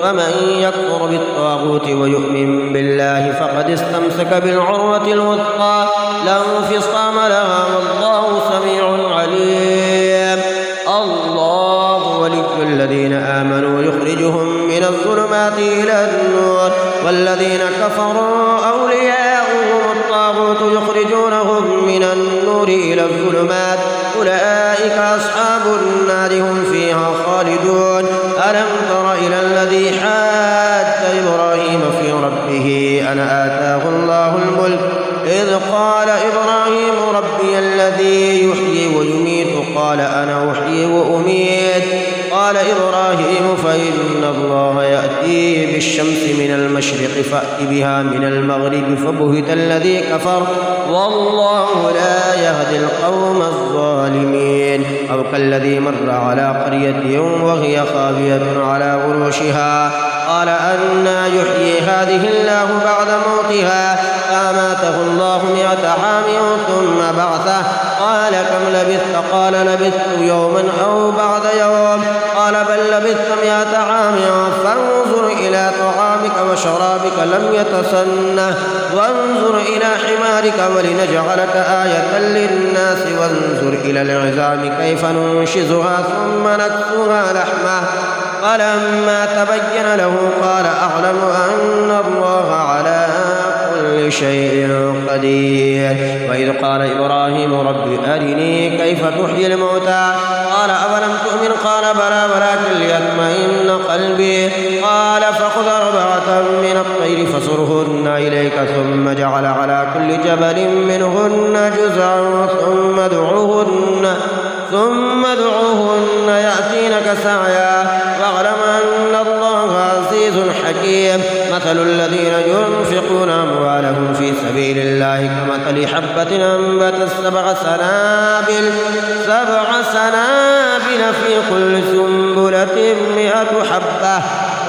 فمن يكفر بالطاغوت ويؤمن بالله فقد استمسك بالعروة الوثقى لا انفصام لها والله سميع عليم. الله ولي الذين آمنوا يخرجهم من الظلمات إلى النور والذين كفروا أولياؤهم الطاغوت يخرجونهم من النور إلى الظلمات أولئك أصحاب النار هم فيها خالدون. ألم تر إلى الذي حاج إبراهيم في ربه أن آتاه الله الملك إذ قال إبراهيم ربي الذي يحيي ويميت قال أنا أحيي وأميت. قال إبراهيم فإن الله يأتي بالشمس من المشرق فأت بها من المغرب فبهت الذي كفر والله لا يهدي القوم الظالمين. أو كالذي مر على قرية وهي خاوية على عروشها قال أنى يحيي هذه الله بعد موتها فأماته الله 100 عام ثم بعثه قال كم لبثت قال لبثت يوما أو بعد يوم قال بل لبثت 100 عام فانظر إلى طعامك طعامك وشرابك لم يتسنه وانظر إلى حمارك ولنجعلك آية للناس وانظر إلى العظام كيف ننشزها ثم نكسوها لحمه فلما تبين له قال أعلم أن الله على كل شيء قدير. وإذ قال إبراهيم رب أرني كيف تحيي الموتى قال أولم تؤمن قال بلى ولكن ليطمئن قلبي قال فخذ 4 من الطير فصرهن إليك ثم جعل على كل جبل منهن جزعا ثم ادعوهن يأتينك سعيا واعلم أن الله عزيز حكيم. مثل الذين ينفقون أموالهم في سبيل الله كمثل حبة أنبتت 7 سنابل في كل سنبلة 100 حبة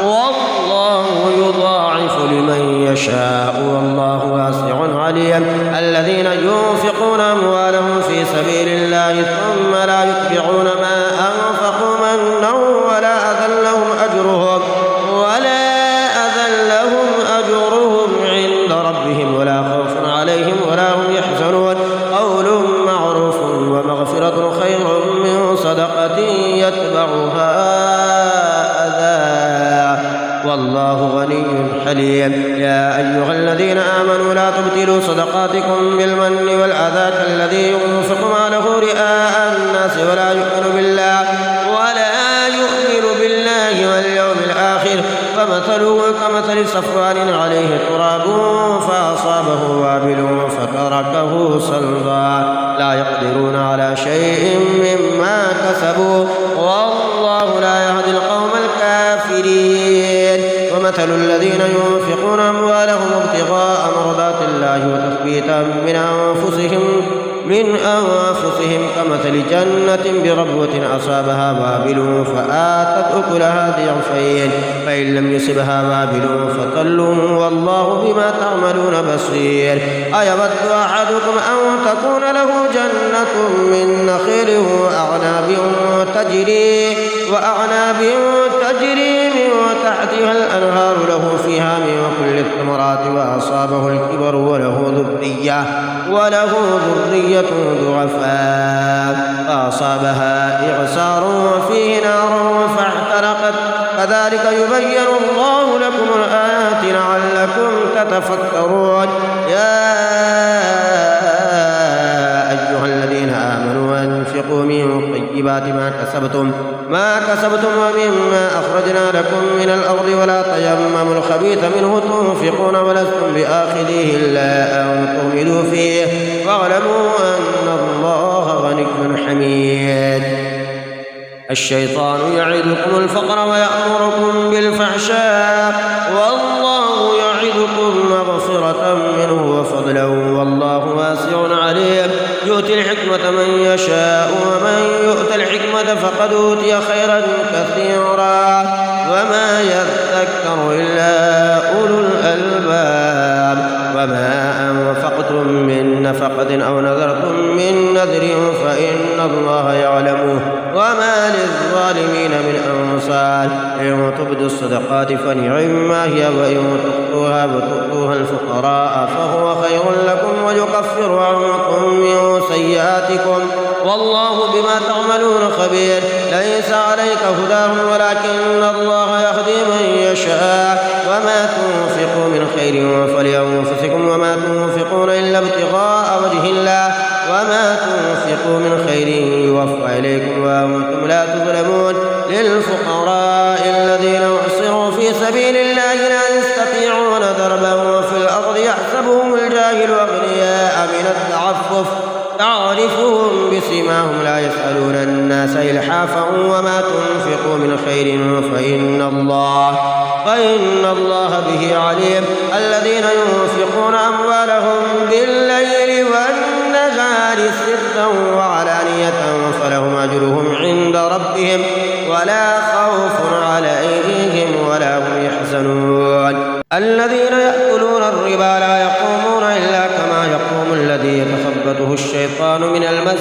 والله يضاعف لمن يشاء والله واسع عليم. الذين ينفقون أموالهم في سبيل الله ثم لا يتبعون ما أنفقوا منا ولا أذى لهم أجرهم عند ربهم ولا خوف عليهم ولا هم يحزنون. قول معروف ومغفرة خير من صدقة يتبعها أذى والله غني حليم. يا أيها الذين آمنوا لا تبطلوا صدقاتكم بالمن والأذى كالذي ينفق ماله رئاء الناس ولا يؤمن بالله واليوم الآخر فمثله كمثل صفوان عليه تراب فأصابه وابل فتركه صلبا لا يقدرون على شيء مما كسبوا والله لا يهدي القوم الكافرين. ومثل الذين ينفقون أموالهم ابتغاء مرضات الله وتثبيتا من أنفسهم كمثل جنة بربوة أصابها وابل فآتت أكلها ضعفين فإن لم يصبها وابل فطل والله بما تعملون بصير. أيود أحدكم أن تكون له جنة من نخيل وأعناب تجري من تحتها الأنهار له فيها من كل الثمرات وأصابه الكبر وله ذرية ضعفاء فأصابها إعصار وفيه نار فاحترقت كذلك يبين الله لكم الآيات لعلكم تتفكرون. يا أيها الذين آمنوا أنفقوا من طيبات ما كسبتم ومما أخرجنا لكم من الأرض ولا تيمموا الخبيث منه تنفقون ولستم بآخذيه إلا أن تغمضوا فيه واعلموا أن الله غني حميد. الشيطان يعدكم الفقر ويأمركم بالفحشاء والله يعدكم مغفرة منه وفضلا والله واسع عليم. يؤتي الحكمة من يشاء ومن يؤت الحكمة فقد أوتي خيرا كثيرا وما يذكر إلا أولو الألباب. وما أنفقتم من نفقة أو نذرتم من نذر فإن الله يعلمه وما للظالمين من أنصار. إن تبدوا الصدقات فنعما هي وإن تخفوها وتؤتوها الفقراء فهو خير لكم ويكفر عنكم من سيئاتكم والله بما تعملون خبير. ليس عليك هداهم ولكن الله يهدي من يشاء. وما تنفقوا من خير فلأنفسكم وما تنفقون إلا ابتغاء وجه الله وما تنفقوا من خير يوفى إليكم وأنتم لا تظلمون. للفقراء الذين أحصروا في سبيل الله لا يستطيعون ضربا في الأرض يحسبهم الجاهل أغنياء من التعفف تعرفهم بسيماهم لا يسألون الناس إلحافا وما تنفقوا من خير فإن الله به عليم. الذين ينفقون أموالهم بالليل والنهار سرا وعلانية فلهم أجرهم عند ربهم ولا خوف عليهم ولا هم يحزنون. الذين يأكلون الربا لا يقومون إلا كما يقوم الذي يتخبطه الشيطان من المس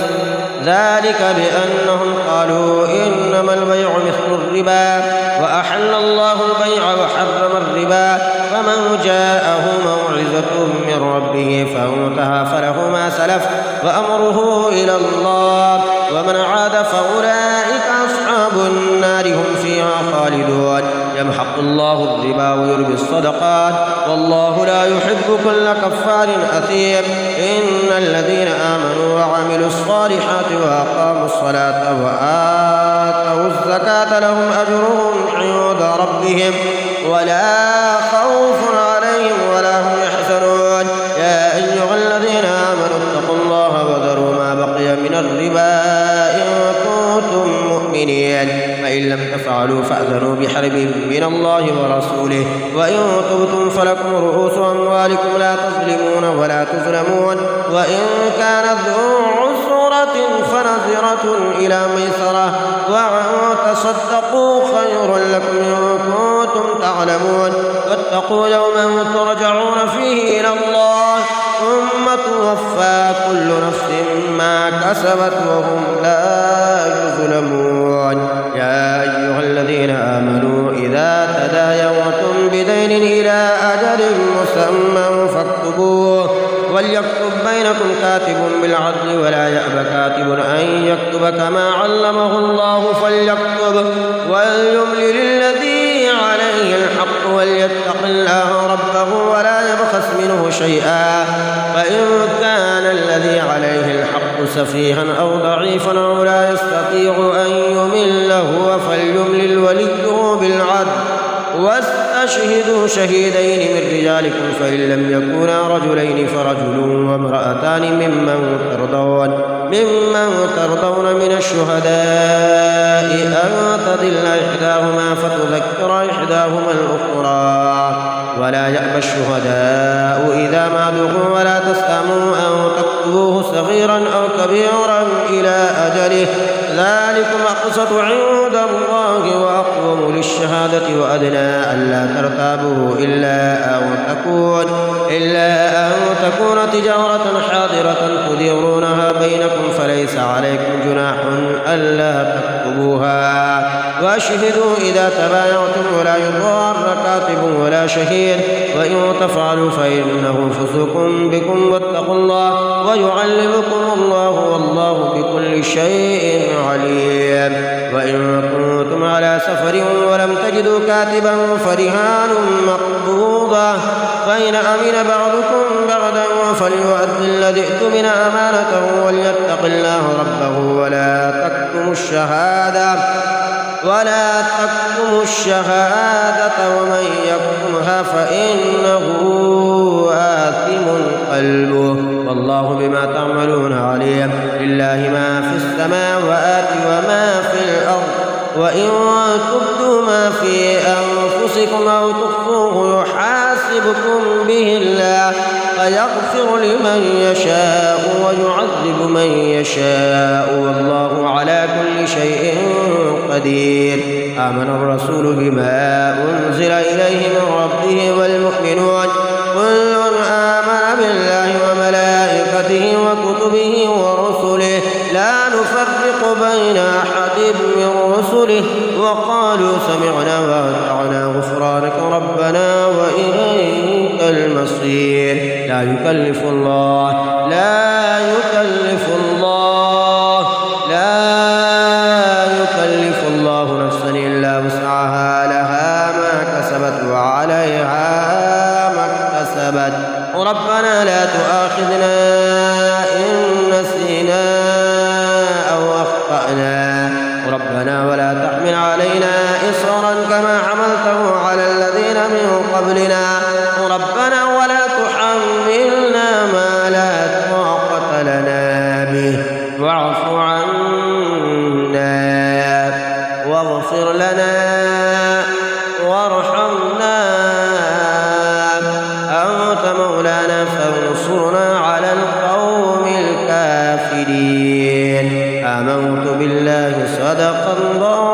ذلك بأنهم قالوا إنما البيع مثل الربا وأحل الله البيع وحرم الربا فمن جاءه موعظة من ربه فانتهى فله ما سلف وأمره إلى الله ومن عاد فأولئك أصحاب النار هم فيها خالدون يمحق الله الربا ويربي الصدقات والله لا يحب كل كفار أثيم إن الذين آمنوا وعملوا الصالحات وأقاموا الصلاة وآتوا الزكاة لهم أجرهم عند ربهم ولا خوف عليهم ولا هم يحزنون يا أيها الذين آمنوا اتقوا الله وذروا ما بقي من الربا إن كنتم مؤمنين فإن لم تفعلوا فأذنوا بحرب من الله ورسوله وإن تبتم فلكم رؤوس أموالكم لا تظلمون ولا تظلمون وإن كان ذو عسرة فنظرة إلى ميسرة وأن تصدقوا خير لكم إن كنتم تعلمون واتقوا يوما ترجعون فيه إلى الله ثم توفى كل نفس ما كسبت وهم لا يظلمون يا أيها الذين آمنوا إذا تداينتم بدين إلى أجل مسمى فاكتبوه وليكتب بينكم كاتب بالعدل ولا يأب كاتب أن يكتب كما علمه الله فليكتب وليملل الذي عليه الحق وليتق الله ربه ولا يبخس منه شيئا فإن كان الذي عليه الحق سفيها أو ضعيفا أو لا يستطيع أن يمل هو فليملل وليه بالعدل واستشهدوا شهيدين من رجالكم فإن لم يكونا رجلين فرجل وامرأتان ممن ترضون من الشهداء أن تضل إحداهما فتذكر إحداهما الأخرى ولا يأبى الشهداء إذا ما دعوا ولا تسأموا أن تكتبوه صغيرا أو كبيرا إلى أجله ذلكم أقسط عند الله وأقوم للشهادة وأدنى ألا ترتابوا إلا أن تكون تجارة حاضرة تديرونها بينكم فليس عليكم جناح ألا تكتبوها وأشهدوا إذا تبايعتم ولا يضار كاتب ولا شهيد وإن تفعلوا فإنه فسوق بكم واتقوا الله ويعلمكم الله والله بكل شيء عليم وإن كنتم على سفر ولم تجدوا كاتبا فرهان مقبوضة فإن أمن بعضكم بعضا فليؤد الذي ائتمن أمانته وليتق الله ربه ولا تكتموا الشهادة ومن يكتمها فإنه آثم قلبه والله بما تعملون عليم لله ما في السماوات وما في الأرض وإن تبدوا ما في أنفسكم أو تخفوه يحاسبكم به الله فيغفر لمن يشاء ويعذب من يشاء والله على كل شيء قدير آمن الرسول بما أنزل إليه من ربه والمؤمنون كل آمن بالله وملائكته وكتبه ورسله لا نفرق بين أحد من رسله وقالوا سمعنا وأطعنا غفرانك ربنا وإليك المصير لا يكلف الله نفسا إلا وسعها لها ما كسبت وعليها ما اكتسبت ربنا لا تؤاخذنا إن نسينا أو أخطأنا ربنا ولا تحمل علينا إصرا كما حملته على الذين من قبلنا ربنا ولا تحملنا ما لا طاقة لنا به واعف عنا واغفر لنا وارحمنا أنت مولانا فانصرنا على القوم الكافرين آمنت بالله صدق الله